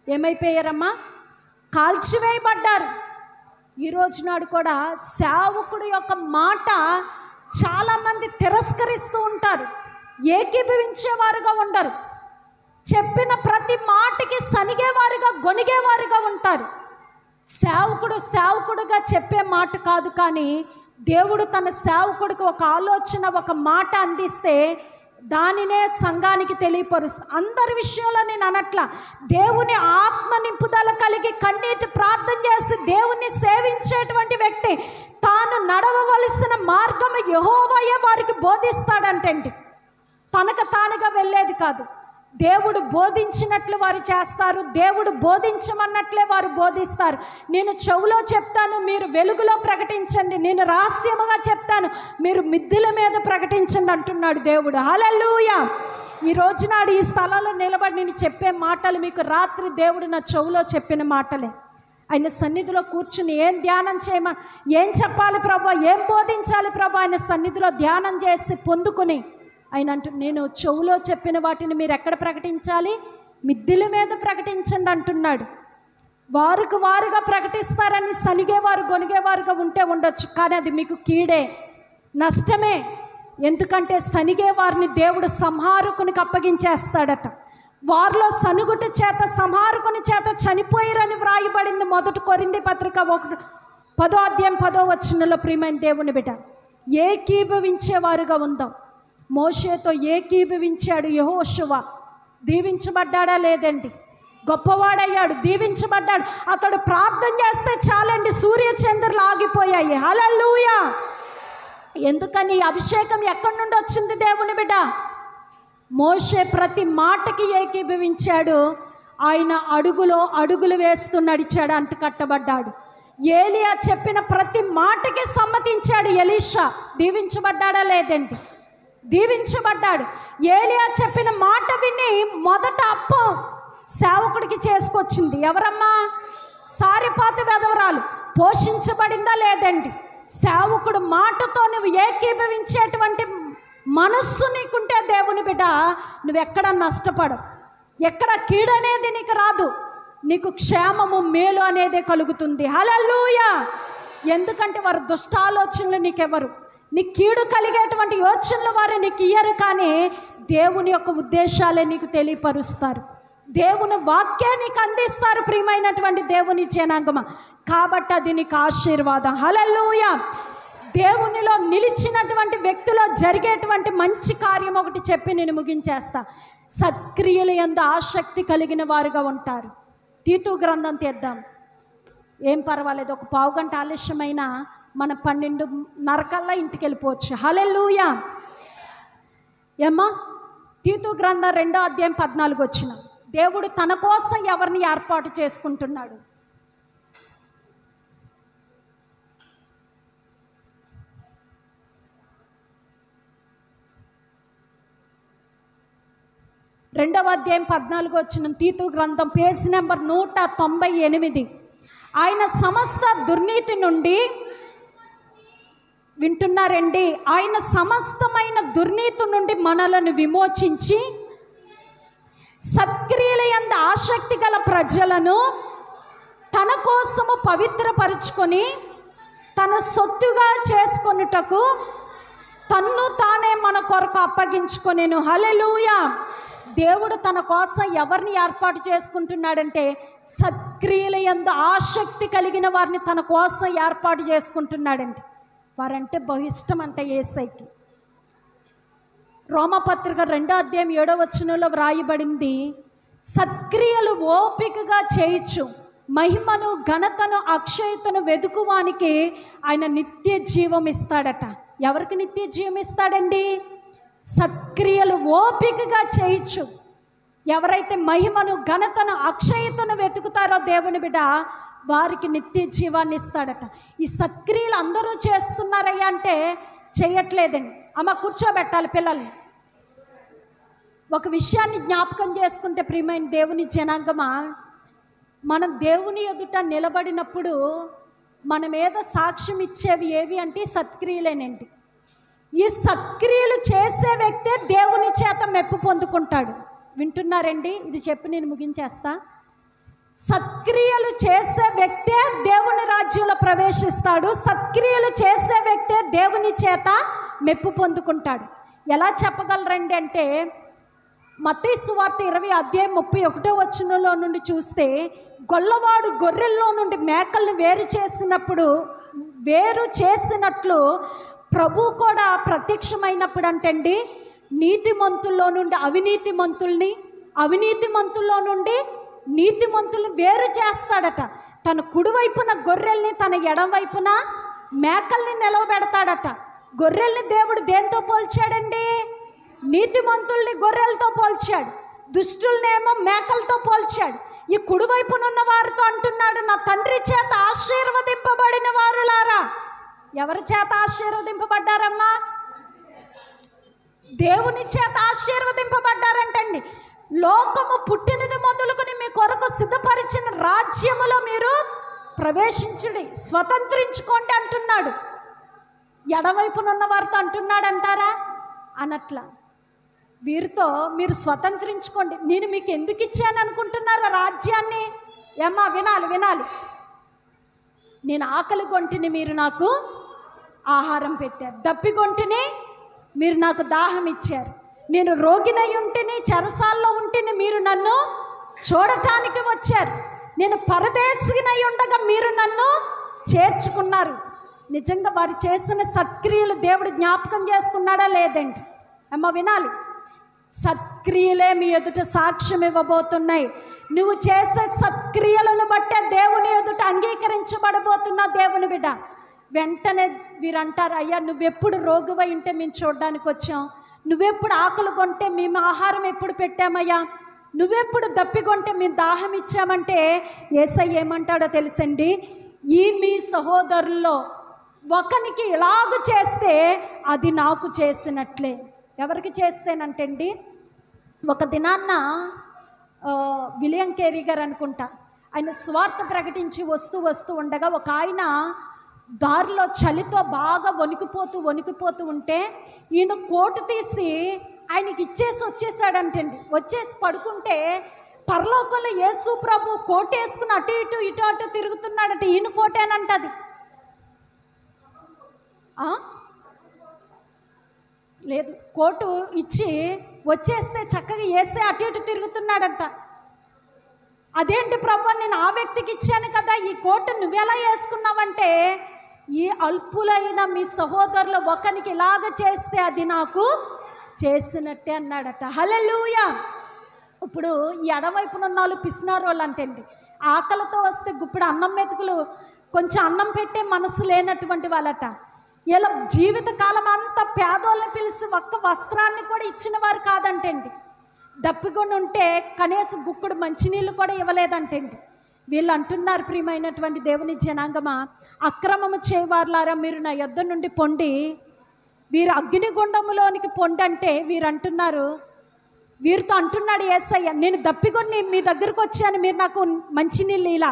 S1: ఏమైపోయారమ్మా? కాల్చివేయబడ్డారు. ఈరోజు నాడు కూడా సేవకుడు యొక్క మాట చాలామంది తిరస్కరిస్తూ ఉంటారు, ఏకీభవించేవారుగా ఉండరు. చెప్పిన ప్రతి మాటకి సనిగేవారుగా, గొనిగేవారుగా ఉంటారు. సేవకుడు సేవకుడుగా చెప్పే మాట కాదు, కానీ దేవుడు తన సేవకుడికి ఒక ఆలోచన, ఒక మాట అందిస్తే దానినే సంఘానికి తెలియపరుస్తుంది. అందరి విషయంలో నేను అనట్లా, దేవుని ఆత్మ నింపుదల కలిగి కన్నీటి ప్రార్థన చేసి దేవుణ్ణి సేవించేటువంటి వ్యక్తి తాను నడవవలసిన మార్గము యెహోవాయే వారికి బోధిస్తాడంటండి. తనకు తానుగా వెళ్ళేది కాదు. దేవుడు బోధించినట్లు వారు చేస్తారు, దేవుడు బోధించమన్నట్లే వారు బోధిస్తారు. నేను చెవులో చెప్తాను, మీరు వెలుగులో ప్రకటించండి. నేను రహస్యముగా చెప్తాను, మీరు మిద్దెల మీద ప్రకటించండి అంటున్నాడు దేవుడు. హల్లెలూయా. ఈ రోజు నాడు ఈ స్థలంలో నిలబడి నేను చెప్పే మాటలు మీకు రాత్రి దేవుడు నా చెవులో చెప్పిన మాటలే. ఆయన సన్నిధిలో కూర్చుని ఏం ధ్యానం ఏం చెప్పాలి ప్రభా, ఏం బోధించాలి ప్రభా, ఆయన సన్నిధిలో ధ్యానం చేసి పొందుకుని ఆయన నేను చెవులో చెప్పిన వాటిని మీరు ఎక్కడ ప్రకటించాలి? మిద్దెల మీద ప్రకటించండి అంటున్నాడు. వారికి వారుగా ప్రకటిస్తారని సనిగేవారు, గొనిగేవారుగా ఉంటే ఉండొచ్చు, కానీ అది మీకు కీడే, నష్టమే. ఎందుకంటే సనిగే వారిని దేవుడు సంహారకునికి అప్పగించేస్తాడట. వారిలో సనుగుట చేత సంహారకుని చేత చనిపోయారని వ్రాయబడింది మొదటి కొరింథీ పత్రిక 10వ అధ్యాయం 10వ వచనంలో. ప్రియమైన దేవుని బిడ్డ, ఏకీభవించేవారుగా ఉందాం. మోషేతో ఏకీభవించాడు యెహోషువ. దీవించబడ్డాడా? లేదండి. గొప్పవాడయ్యాడు, దీవించబడ్డాడు. అతడు ప్రార్థన చేస్తే చాలండి, సూర్య చంద్రులు ఆగిపోయాయి. హల్లెలూయా. ఎందుకని? అభిషేకం ఎక్కడి నుండి వచ్చింది దేవుని బిడ్డ? మోషే ప్రతి మాటకి ఏకీభవించాడు. ఆయన అడుగులో అడుగులు వేస్తూ నడిచాడు, అంటు కట్టబడ్డాడు. ఏలియా చెప్పిన ప్రతి మాటకి సమ్మతించాడు ఎలీషా. దీవించబడ్డాడా? లేదండి. దీవించబడ్డాడు. ఏలియా చెప్పిన మాట విని మొదట అప్పం సేవకుడికి చేసుకొచ్చింది ఎవరమ్మా? సారిపాతు వెధవరాలు. పోషించబడిందా? లేదండి. సేవకుడు మాటతో నువ్వు ఏకీభవించేటువంటి మనస్సు నీకుంటే దేవుని బిడ్డ, నువ్వెక్కడ నష్టపడవు, ఎక్కడ కీడనేది నీకు రాదు, నీకు క్షేమము, మేలు అనేదే కలుగుతుంది. హల్లెలూయా. ఎందుకంటే వారు దుష్టాలోచనలు నీకెవరు, నీ కీడు కలిగేటువంటి యోచనలు వారు నీకు ఇయ్యరు, కానీ దేవుని యొక్క ఉద్దేశాలే నీకు తెలియపరుస్తారు, దేవుని వాక్యాన్ని నీకు అందిస్తారు. ప్రియమైనటువంటి దేవుని జనాంగమా, కాబట్టి అది నీకు ఆశీర్వాదం. హల్లెలూయా. దేవునిలో నిలిచినటువంటి వ్యక్తిలో జరిగేటువంటి మంచి కార్యం ఒకటి చెప్పి నేను ముగించేస్తా. సత్క్రియల యందు ఆసక్తి కలిగిన వారుగా ఉంటారు. తీతు గ్రంథం తీద్దాం, ఏం పర్వాలేదు, ఒక పావుగంట ఆలస్యమైన మన 12:30 ఇంటికి వెళ్ళిపోవచ్చు. హల్లెలూయా. ఏమ్మా? తీతు గ్రంథం 2వ అధ్యాయం 14 వచ్చిన దేవుడు తన కోసం ఎవరిని ఏర్పాటు చేసుకుంటున్నాడు? రెండవ అధ్యాయం 14 వచ్చిన తీతు గ్రంథం పేజీ నెంబర్ 198. ఆయన సమస్త దుర్నీతి నుండి, వింటున్నారండి, ఆయన సమస్తమైన దుర్నీతి నుండి మనలను విమోచించి సత్క్రియల యందు ఆసక్తి గల ప్రజలను తన కోసము పవిత్రపరుచుకొని తన సొత్తుగా చేసుకొనుటకు తన్ను తానే మన కొరకు అప్పగించుకొనెను. హల్లెలూయా. దేవుడు తన కోసం ఎవరిని ఏర్పాటు చేసుకుంటున్నాడంటే సత్క్రియల యందు ఆసక్తి కలిగిన వారిని తన కోసం ఏర్పాటు చేసుకుంటున్నాడండి. వారంటే బహిష్టం అంటే యేసయ్యకి. రోమపత్రిక 2వ అధ్యాయం 7వ వచనంలో వ్రాయబడింది, సత్క్రియలు ఓపికగా చేయొచ్చు, మహిమను, ఘనతను, అక్షయతను వెదుకువానికి ఆయన నిత్య జీవం ఇస్తాడట. ఎవరికి నిత్య జీవం ఇస్తాడండి? సత్క్రియలు ఓపికగా చేయొచ్చు ఎవరైతే మహిమను, ఘనతను, అక్షయతను వెతుకుతారో దేవుని బిడ్డ, వారికి నిత్య జీవాన్ని ఇస్తాడట. ఈ సత్క్రియలు అందరూ చేస్తున్నారయ్యా అంటే చేయట్లేదండి. అమ్మ కూర్చోబెట్టాలి పిల్లల్ని. ఒక విషయాన్ని జ్ఞాపకం చేసుకుంటే ప్రియమైన దేవుని జనాంగమా, మనం దేవుని ఎదుట నిలబడినప్పుడు మన మీద సాక్ష్యం ఇచ్చేవి ఏవి అంటే సత్క్రియలేనండి. ఈ సత్క్రియలు చేసే వ్యక్తే దేవుని చేత మెప్పు పొందుకుంటాడు. వింటున్నారండి? ఇది చెప్పి నేను ముగించేస్తా. సత్క్రియలు చేసే వ్యక్తే దేవుని రాజ్యంలో ప్రవేశిస్తాడు. సత్క్రియలు చేసే వ్యక్తే దేవుని చేత మెప్పు పొందుకుంటాడు. ఎలా చెప్పగలరండి అంటే, మత్తయి సువార్త 20:31 నుండి చూస్తే, గొల్లవాడు గొర్రెల్లో నుండి మేకల్ని వేరు చేసినట్లు ప్రభు కూడా ప్రత్యక్షమైనప్పుడు అంటండి, నీతిమంతుల్లో నుండి అవినీతిమంతుల్ని, అవినీతిమంతుల్లో నుండి నీతిమంతుల్ని వేరు చేస్తాడట. తన కుడివైపున గొర్రెల్ని, తన ఎడమవైపున మేకల్ని నిలవబెడతాడట. గొర్రెల్ని దేవుడు దేంతో పోల్చాడండి? నీతిమంతుల్ని గొర్రెలతో పోల్చాడు, దుష్టుల్నేమో మేకలతో పోల్చాడు. ఈ కుడివైపున ఉన్న వారితో అంటున్నాడు, నా తండ్రి చేత ఆశీర్వదింపబడిన వారులారా. ఎవరి చేత ఆశీర్వదింపబడ్డారమ్మా? దేవుని చేత ఆశీర్వదింపబడ్డారంటండి. లోకము పుట్టినది మొదలుకొని మీ కొరకు సిద్ధపరిచిన రాజ్యములో మీరు ప్రవేశించుడి, స్వతంత్రించుకోండి అంటున్నాడు. ఎడవైపున ఉన్న వారితో అంటున్నాడు అంటారా? అనట్లా. వీరితో మీరు స్వతంత్రించుకోండి. నేను మీకు ఎందుకు ఇచ్చాను అనుకుంటున్నారా రాజ్యాన్ని? ఏమ్మా వినాలి. నేను ఆకలి గొంటిని, మీరు నాకు ఆహారం పెట్టారు. దప్పిగొంటిని, మీరు నాకు దాహం ఇచ్చారు. నేను రోగినై ఉంటిని, చెరసాల్లో ఉంటిని, మీరు నన్ను చూడటానికి వచ్చారు. నేను పరదేశినై ఉండగా మీరు నన్ను చేర్చుకున్నారు. నిజంగా వారు చేసిన సత్క్రియలు దేవుడు జ్ఞాపకం చేసుకున్నాడా లేదండి? అమ్మ వినాలి. సత్క్రియలే మీ ఎదుట సాక్ష్యం ఇవ్వబోతున్నాయి. నువ్వు చేసే సత్క్రియలను బట్టే దేవుని ఎదుట అంగీకరించబడబోతున్నా దేవుని బిడ్డ. వెంటనే వీరంటారు, అయ్యా నువ్వెప్పుడు రోగువై ఉంటే మేము చూడడానికి వచ్చాం, నువ్వెప్పుడు ఆకలి కొంటే మేము ఆహారం ఎప్పుడు పెట్టామయ్యా, నువ్వెప్పుడు దప్పికొంటే మేము దాహం ఇచ్చామంటే యేసయ్య ఏమంటాడో తెలుసండి, ఈ మీ సహోదరుల్లో ఒకనికి ఇలాగ చేస్తే అది నాకు చేసినట్లే. ఎవరికి చేస్తేనంటండి, ఒక దినాన్న విలియం కేరీ గారు అనుకుంటా, ఆయన స్వార్థ ప్రకటించి వస్తూ ఉండగా ఒక ఆయన దారిలో చలితో బాగా వణికిపోతూ ఉంటే ఈయన కోటు తీసి ఆయనకి ఇచ్చేసి వచ్చేసాడంటండి. వచ్చేసి పడుకుంటే పరలోకంలో యేసు ప్రభు కోటు వేసుకుని అటు ఇటు తిరుగుతున్నాడట. ఈయన కోటేనంటది. లేదు, కోటు ఇచ్చి వచ్చేస్తే చక్కగా వేస్తే అటు ఇటు తిరుగుతున్నాడంట. అదేంటి ప్రభు, నేను ఆ వ్యక్తికి ఇచ్చాను కదా, ఈ కోటు నువ్వెలా వేసుకున్నావంటే, ఈ అల్పులైన మీ సహోదరులు ఒకరికి ఇలాగ చేస్తే అది నాకు చేసినట్టే అన్నాడట. హల్లెలూయా. ఇప్పుడు ఈ ఎడవైపున ఉన్న వాళ్ళు పిసినారోళ్ళు అంటండి. ఆకలితో వస్తే గుప్పుడు అన్నం మెతుకులు కొంచెం అన్నం పెట్టే మనసు లేనటువంటి వాళ్ళట. ఇలా జీవితకాలం అంతా పేదోళ్ళని పిలిచి ఒక్క వస్త్రాన్ని కూడా ఇచ్చిన వారు కాదంటండి. దప్పికొని ఉంటే కనీసం గుక్కుడు మంచినీళ్ళు కూడా ఇవ్వలేదంటండి. వీళ్ళు అంటున్నారు, ప్రియమైనటువంటి దేవుని జనాంగమా, అక్రమము చేయవారులారా మీరు నా యొద్ద నుండి పొండి, వీరు అగ్నిగుండములోనికి పొండంటే వీరు అంటున్నారు, వీరితో అంటున్నాడు యేసయ్య, నేను దప్పికొని మీ దగ్గరకు వచ్చాను, మీరు నాకు మంచినీళ్ళు ఇలా,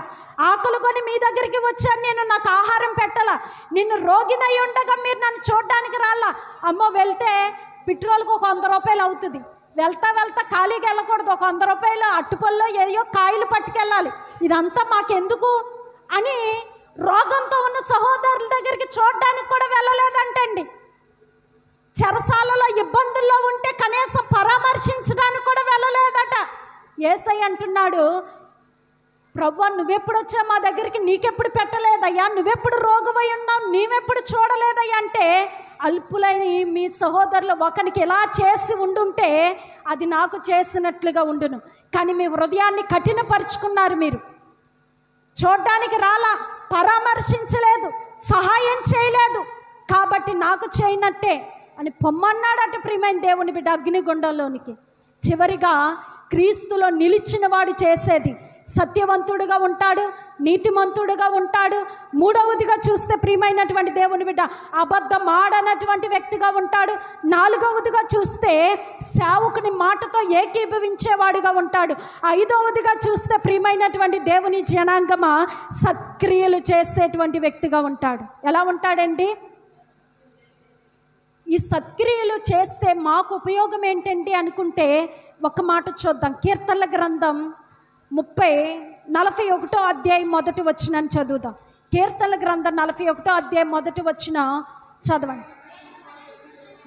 S1: ఆకలి కొని మీ దగ్గరికి వచ్చాను, నేను నాకు ఆహారం పెట్టాలా, నిన్ను రోగినై ఉండగా మీరు నన్ను చూడడానికి రాలా. అమ్మో వెళ్తే పెట్రోల్కి ఒక 100 రూపాయలు అవుతుంది, వెళ్తా ఖాళీగా వెళ్ళకూడదు, ఒక 100 రూపాయలు అట్టుపల్లో ఏయో కాయలు పట్టుకెళ్ళాలి, ఇదంతా మాకెందుకు అని రోగంతో ఉన్న సహోదరుల దగ్గరికి చూడడానికి కూడా వెళ్ళలేదంటండి. చెరసాలలో ఇబ్బందుల్లో ఉంటే కనీసం పరామర్శించడానికి కూడా వెళ్ళలేదట. యేసయ్య అంటున్నాడు, ప్రభువా నువ్వెప్పుడు వచ్చావు మా దగ్గరికి, నీకెప్పుడు పెట్టలేదయ్యా, నువ్వెప్పుడు రోగువై ఉన్నావు, నీవెప్పుడు చూడలేదయ్యా అంటే, అల్పులైన మీ సహోదరులు ఒకరికి ఎలా చేసి ఉండుంటే అది నాకు చేసినట్లుగా ఉండును, కానీ మీ హృదయాన్ని కఠినపరుచుకున్నారు, మీరు చూడ్డానికి రాలా, పరామర్శించలేదు, సహాయం చేయలేదు, కాబట్టి నాకు చేయనట్టే అని పొమ్మన్నాడట ప్రియమైన దేవుని బిడ్డ అగ్నిగుండంలోనికి. చివరిగా క్రీస్తులో నిలిచిన వాడు చేసేది, సత్యవంతుడుగా ఉంటాడు, నీతిమంతుడుగా ఉంటాడు. మూడవదిగా చూస్తే ప్రియమైనటువంటి దేవుని బిడ్డ అబద్ధం ఆడనటువంటి వ్యక్తిగా ఉంటాడు. నాలుగవదిగా చూస్తే సేవకుని మాటతో ఏకీభవించేవాడుగా ఉంటాడు. ఐదవదిగా చూస్తే ప్రియమైనటువంటి దేవుని జనాంగమా సత్క్రియలు చేసేటువంటి వ్యక్తిగా ఉంటాడు. ఎలా ఉంటాడండి? ఈ సత్క్రియలు చేస్తే మాకు ఉపయోగం ఏంటండి అనుకుంటే ఒక మాట చూద్దాం. కీర్తనల గ్రంథం 41వ అధ్యాయం 1వ వచనం చదువుదాం. కీర్తనల గ్రంథం 41వ అధ్యాయం 1వ వచనం చదవండి.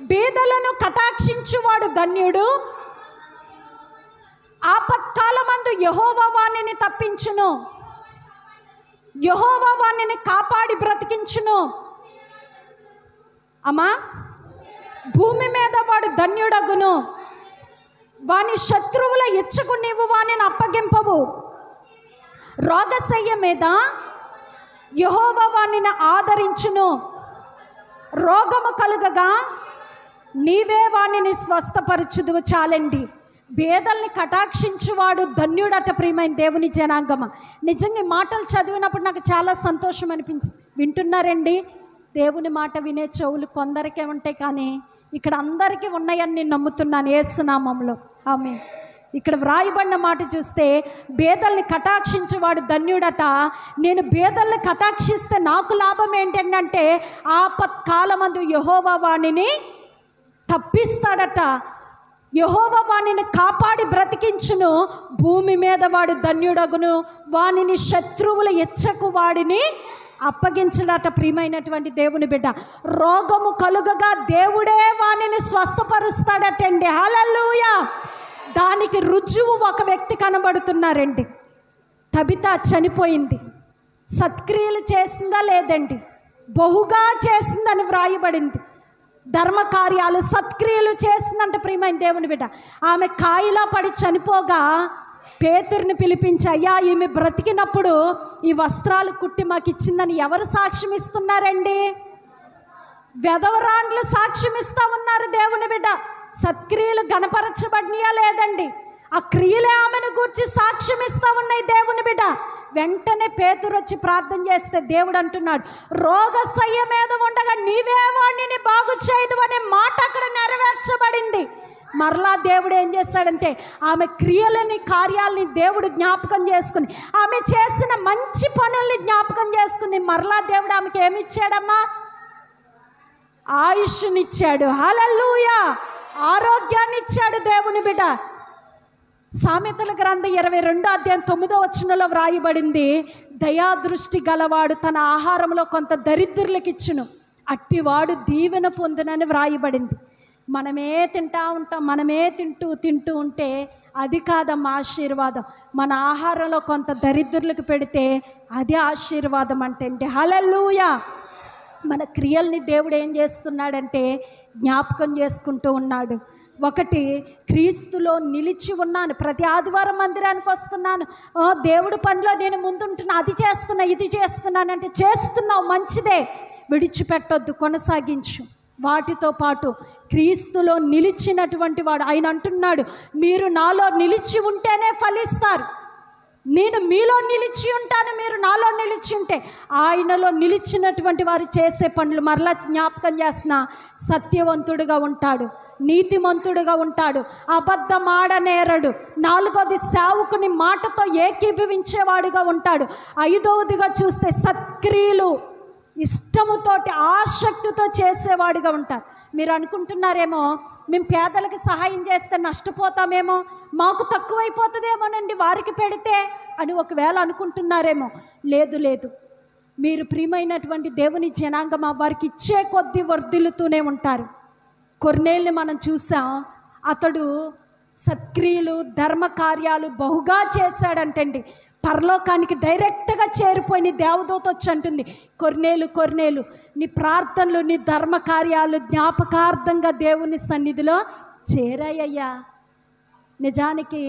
S1: బీదలను కటాక్షించువాడు ధన్యుడు, ఆపత్కాలమందు యెహోవా వానిని తప్పించును, యెహోవా వానిని కాపాడి బ్రతికించును. అమ్మా, భూమి మీద వాడు ధన్యుడగును, వాని శత్రువుల ఇచ్చకు నీవు వానిని అప్పగింపవు. రోగశయ్య మీద యెహోవా వానిని ఆదరించును, రోగము కలుగగా నీవే వానిని స్వస్థపరచుదువు. చాలండి. పేదల్ని కటాక్షించువాడు ధన్యుడట ప్రియమైన దేవుని జనాంగమ. నిజంగా ఈ మాటలు చదివినప్పుడు నాకు చాలా సంతోషం అనిపించింది. వింటున్నారండి? దేవుని మాట వినే చెవులు కొందరికే ఉంటాయి, కానీ ఇక్కడ అందరికీ ఉన్నాయని నేను నమ్ముతున్నాను యేసు నామములో. ఆమేన్. ఇక్కడ వ్రాయబడిన మాట చూస్తే బేదల్ని కటాక్షించువాడు ధన్యుడట. నేను బేదల్ని కటాక్షిస్తే నాకు లాభం ఏంటంటే ఆపత్కాలమందు యెహోవా వానిని తప్పిస్తాడట, యెహోవా వానిని కాపాడి బ్రతికించును. భూమి మీద వాడు ధన్యుడగును, వానిని శత్రువుల ఇచ్చకు వాడిని అప్పగించడట. ప్రియమైనటువంటి దేవుని బిడ్డ, రోగము కలుగగా దేవుడే వానిని స్వస్థపరుస్తాడటండి. హల్లెలూయా. దానికి రుజువు ఒక వ్యక్తి కనబడుతున్నారండి. తబిత చనిపోయింది, సత్క్రియలు చేసిందా లేదండి? బహుగా చేసిందని వ్రాయబడింది. ధర్మకార్యాలు, సత్క్రియలు చేసిందంట ప్రియమైన దేవుని బిడ్డ. ఆమె కాయిలా పడి చనిపోగా పేతురుని పిలిపించి, అయ్యా ఈమె బ్రతికినప్పుడు ఈ వస్త్రాలు కుట్టి మాకు ఇచ్చిందని ఎవరు సాక్ష్యం ఇస్తున్నారండి? వెధవరాండ్లు సాక్ష్యం ఇస్తా ఉన్నారు దేవుని బిడ్డ. సత్క్రియలు గణపరచబడినయా లేదండి? ఆ క్రియలే ఆమెను గూర్చి సాక్ష్యం ఇస్తా ఉన్నాయి దేవుని బిడ్డ. వెంటనే పేతురు వచ్చి ప్రార్థన చేస్తే దేవుడు అంటున్నాడు, రోగశయ్య మీద ఉండగా నీవే వాణ్ణిని బాగు చేయదు అనే మాట అక్కడ నెరవేర్చబడింది. మరలా దేవుడు ఏం చేస్తాడంటే ఆమె క్రియలని, కార్యాలని దేవుడు జ్ఞాపకం చేసుకుని, ఆమె చేసిన మంచి పనుల్ని జ్ఞాపకం చేసుకుని మరలా దేవుడు ఆమెకి ఏమి ఇచ్చాడమ్మా? ఆయుష్నిచ్చాడు. హల్లెలూయా. ఆరోగ్యాన్ని ఇచ్చాడు దేవుని బిడ్డ. సామెతల గ్రంథం 22వ అధ్యాయం 9వ వచనంలో వ్రాయబడింది, దయాదృష్టి గలవాడు తన ఆహారంలో కొంత దరిద్రులకు ఇచ్చును, అట్టివాడు దీవెన పొందునని వ్రాయబడింది. మనమే తింటూ ఉంటాం, మనమే తింటూ ఉంటే అది కాదమ్మా ఆశీర్వాదం. మన ఆహారంలో కొంత దరిద్రులకు పెడితే అదే ఆశీర్వాదం అంటే. హల్లెలూయా. మన క్రియల్ని దేవుడు ఏం చేస్తున్నాడంటే జ్ఞాపకం చేసుకుంటూ ఉన్నాడు. ఒకటి, క్రీస్తులో నిలిచి ఉన్నాను, ప్రతి ఆదివారం మందిరానికి వస్తున్నాను, దేవుడి పనిలో నేను ముందుంటున్నా, అది చేస్తున్నా, ఇది చేస్తున్నానంటే చేస్తున్నావు, మంచిదే, విడిచిపెట్టొద్దు, కొనసాగించు. వాటితో పాటు క్రీస్తులో నిలిచినటువంటి వాడు, ఆయన అంటున్నాడు, మీరు నాలో నిలిచి ఉంటేనే ఫలిస్తారు. నేను మీలో నిలిచి ఉంటాను, మీరు నాలో నిలిచి ఉంటే. ఆయనలో నిలిచినటువంటి వారు చేసే పనులు మరలా జ్ఞాపకం చేస్తున్నా, సత్యవంతుడుగా ఉంటాడు, నీతిమంతుడుగా ఉంటాడు, అబద్ధం ఆడనేరడు. నాలుగోది, సేవకుని మాటతో ఏకీభవించేవాడుగా ఉంటాడు. ఐదవదిగా చూస్తే సత్క్రియలు ఇష్టముతోటి, ఆసక్తితో చేసేవాడిగా ఉంటారు. మీరు అనుకుంటున్నారేమో మేము పేదలకు సహాయం చేస్తే నష్టపోతామేమో, మాకు తక్కువైపోతుందేమోనండి వారికి పెడితే అని ఒకవేళ అనుకుంటున్నారేమో. లేదు లేదు, మీరు ప్రియమైనటువంటి దేవుని జనాంగమా, వారికి ఇచ్చే కొద్దీ వర్ధిల్లుతూనే ఉంటారు. కొర్నేల్ని మనం చూసాం, అతడు సత్క్రియలు, ధర్మకార్యాలు బహుగా చేశాడంటండి. పరలోకానికి డైరెక్ట్గా చేరిపోయి దేవదూత వచ్చి అంటుంది, కొర్నేలు, నీ ప్రార్థనలు, నీ ధర్మకార్యాలు జ్ఞాపకార్థంగా దేవుని సన్నిధిలో చేరాయ్యా. నిజానికి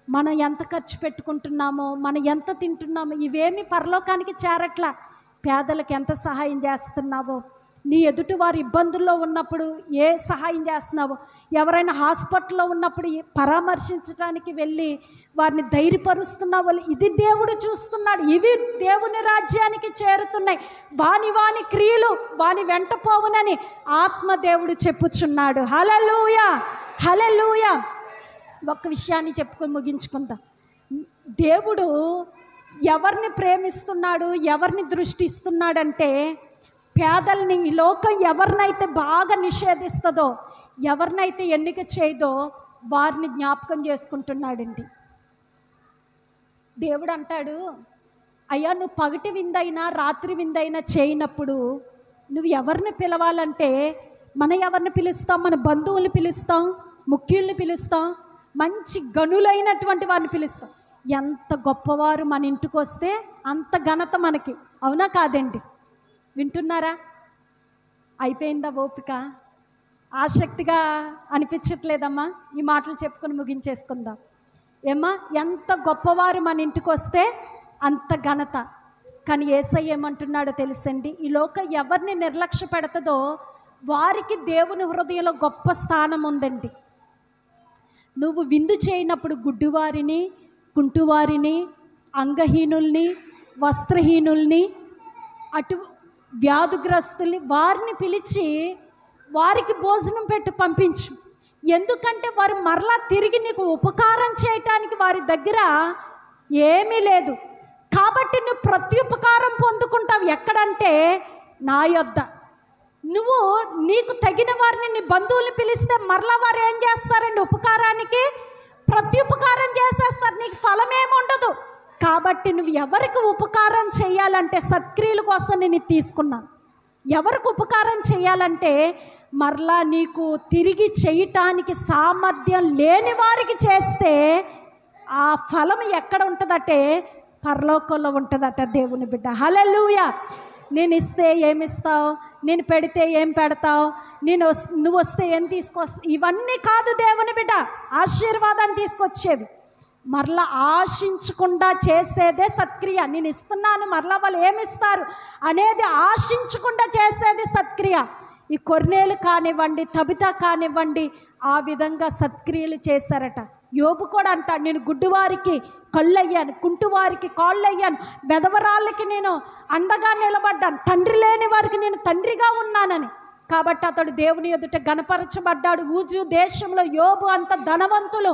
S1: మనం ఎంత ఖర్చు పెట్టుకుంటున్నామో, మనం ఎంత తింటున్నామో, ఇవేమి పరలోకానికి చేరట్లా. పేదలకు ఎంత సహాయం చేస్తున్నావో, నీ ఎదుటి వారి ఇబ్బందుల్లో ఉన్నప్పుడు ఏ సహాయం చేస్తున్నావో, ఎవరైనా హాస్పిటల్లో ఉన్నప్పుడు పరామర్శించడానికి వెళ్ళి వారిని ధైర్యపరుస్తున్నావో, ఇది దేవుడు చూస్తున్నాడు. ఇవి దేవుని రాజ్యానికి చేరుతున్నాయి. వాని క్రియలు వాని వెంట పోవునని ఆత్మదేవుడు చెప్పుచున్నాడు. హల్లెలూయా, హల్లెలూయా. ఒక్క విషయాన్ని చెప్పుకొని ముగించుకుందాం. దేవుడు ఎవరిని ప్రేమిస్తున్నాడు, ఎవరిని దృష్టిస్తున్నాడంటే పేదల్ని. ఈ లోకం ఎవరినైతే బాగా నిషేధిస్తుందో, ఎవరినైతే ఎన్నిక చేయదో వారిని జ్ఞాపకం చేసుకుంటున్నాడండి. దేవుడు అంటాడు, అయ్యా నువ్వు పగటి విందైనా రాత్రి విందైనా చేయనప్పుడు నువ్వు ఎవరిని పిలవాలంటే, మనం ఎవరిని పిలుస్తాం? మన బంధువుల్ని పిలుస్తాం, ముఖ్యుల్ని పిలుస్తాం, మంచి గనులైనటువంటి వారిని పిలుస్తాం. ఎంత గొప్పవారు మన ఇంటికి వస్తే అంత ఘనత మనకి. అవునా కాదండి? వింటున్నారా? అయిపోయిందా ఓపిక? ఆసక్తిగా అనిపించట్లేదమ్మా? ఈ మాటలు చెప్పుకొని ముగించేసుకుందాం. ఏమ్మా, ఎంత గొప్పవారు మన ఇంటికి వస్తే అంత ఘనత. కానీ యేసయ్య ఏమంటున్నాడో తెలుసండి, ఈ లోకం ఎవరిని నిర్లక్ష్య పెడుతుందో వారికి దేవుని హృదయంలో గొప్ప స్థానం ఉందండి. నువ్వు విందు చేయనప్పుడు గుడ్డివారిని, కుంటువారిని, అంగహీనుల్ని, వస్త్రహీనుల్ని, అటు వ్యాధిగ్రస్తుల్ని వారిని పిలిచి వారికి భోజనం పెట్టి పంపించు. ఎందుకంటే వారు మరలా తిరిగి నీకు ఉపకారం చేయటానికి వారి దగ్గర ఏమీ లేదు. కాబట్టి నువ్వు ప్రతి ఉపకారం పొందుకుంటావు. ఎక్కడంటే నా యొద్ద. నువ్వు నీకు తగిన వారిని, నీ బంధువులు పిలిస్తే మరలా వారు ఏం చేస్తారండి? ఉపకారానికి ప్రతి ఉపకారం చేసేస్తారు. నీకు ఫలం ఏముండదు. కాబట్టి నువ్వు ఎవరికి ఉపకారం చేయాలంటే, సత్క్రియల కోసం నేను తీసుకున్నాను. ఎవరికి ఉపకారం చేయాలంటే మరలా నీకు తిరిగి చేయటానికి సామర్థ్యం లేని వారికి చేస్తే ఆ ఫలం ఎక్కడ ఉంటుందంటే పరలోకంలో ఉంటుందట దేవుని బిడ్డ. హల్లెలూయా. నేను ఇస్తే ఏమిస్తావు, నేను పెడితే ఏం పెడతావు, నువ్వు వస్తే ఏం తీసుకొస్తా, ఇవన్నీ కాదు దేవుని బిడ్డ. ఆశీర్వాదాన్ని తీసుకొచ్చేవి. మరలా ఆశించకుండా చేసేదే సత్క్రియ. నేను ఇస్తున్నాను, మరలా వాళ్ళు ఏమిస్తారు అనేది ఆశించకుండా చేసేది సత్క్రియ. ఈ కొర్నేలు కానివ్వండి, తబితా కానివ్వండి, ఆ విధంగా సత్క్రియలు చేశారట. యోబు కూడా అంటాడు, నేను గుడ్డివారికి కళ్ళు అయ్యాను, కుంటువారికి కాళ్ళు అయ్యాను, బెదవరాళ్ళకి నేను అండగా నిలబడ్డాను, తండ్రి లేని వారికి నేను తండ్రిగా ఉన్నానని. కాబట్టి అతడు దేవుని ఎదుట గణపరచబడ్డాడు. ఊజు దేశంలో యోబు అంత ధనవంతులు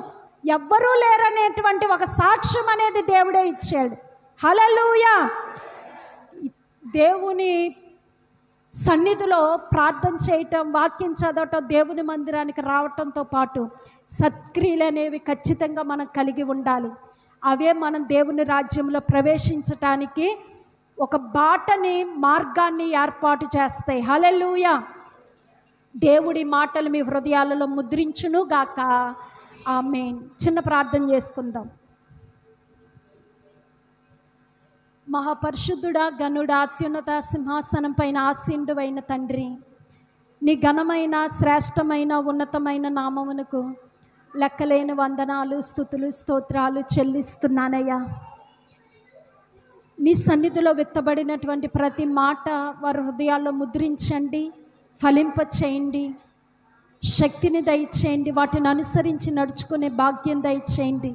S1: ఎవ్వరూ లేరనేటువంటి ఒక సాక్ష్యం అనేది దేవుడే ఇచ్చాడు. హల్లెలూయా. దేవుని సన్నిధిలో ప్రార్థన చేయటం, వాక్యం చదవటం, దేవుని మందిరానికి రావటంతో పాటు సత్క్రియలు అనేవి ఖచ్చితంగా మనం కలిగి ఉండాలి. అవే మనం దేవుని రాజ్యంలో ప్రవేశించటానికి ఒక బాటని, మార్గాన్ని ఏర్పాటు చేస్తాయి. హల్లెలూయా. దేవుడి మాటలు మీ హృదయాలలో ముద్రించును గాక. ఆమేన్. చిన్న ప్రార్థన చేసుకుందాం. మహాపరిశుద్ధుడా, గనుడా, అత్యున్నత సింహాసనం పైన ఆసీనుడైన తండ్రి, నీ ఘనమైన, శ్రేష్టమైన, ఉన్నతమైన నామమునకు లెక్కలేని వందనాలు, స్తుతులు, స్తోత్రాలు చెల్లిస్తున్నానయ్యా. నీ సన్నిధిలో విత్తబడినటువంటి ప్రతి మాట వారి హృదయాల్లో ముద్రించండి, ఫలింప చేయండి, శక్తిని దయచేయండి, వాటిని అనుసరించి నడుచుకునే భాగ్యం దయచేయండి.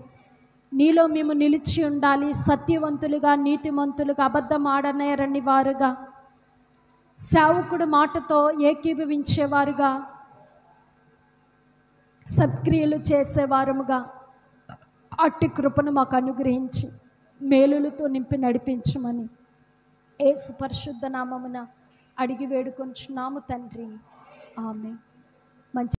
S1: నీలో మేము నిలిచి ఉండాలి, సత్యవంతులుగా, నీతిమంతులుగా, అబద్ధం ఆడనేరని వారుగా, సేవకుడు మాటతో ఏకీభవించేవారుగా, సత్క్రియలు చేసేవారముగా అట్టి కృపను మాకు అనుగ్రహించి మేలులతో నింపి నడిపించమని యేసు పరిశుద్ధ నామమున అడిగి వేడుకొంచున్నాము తండ్రి. ఆమేన్. మంచి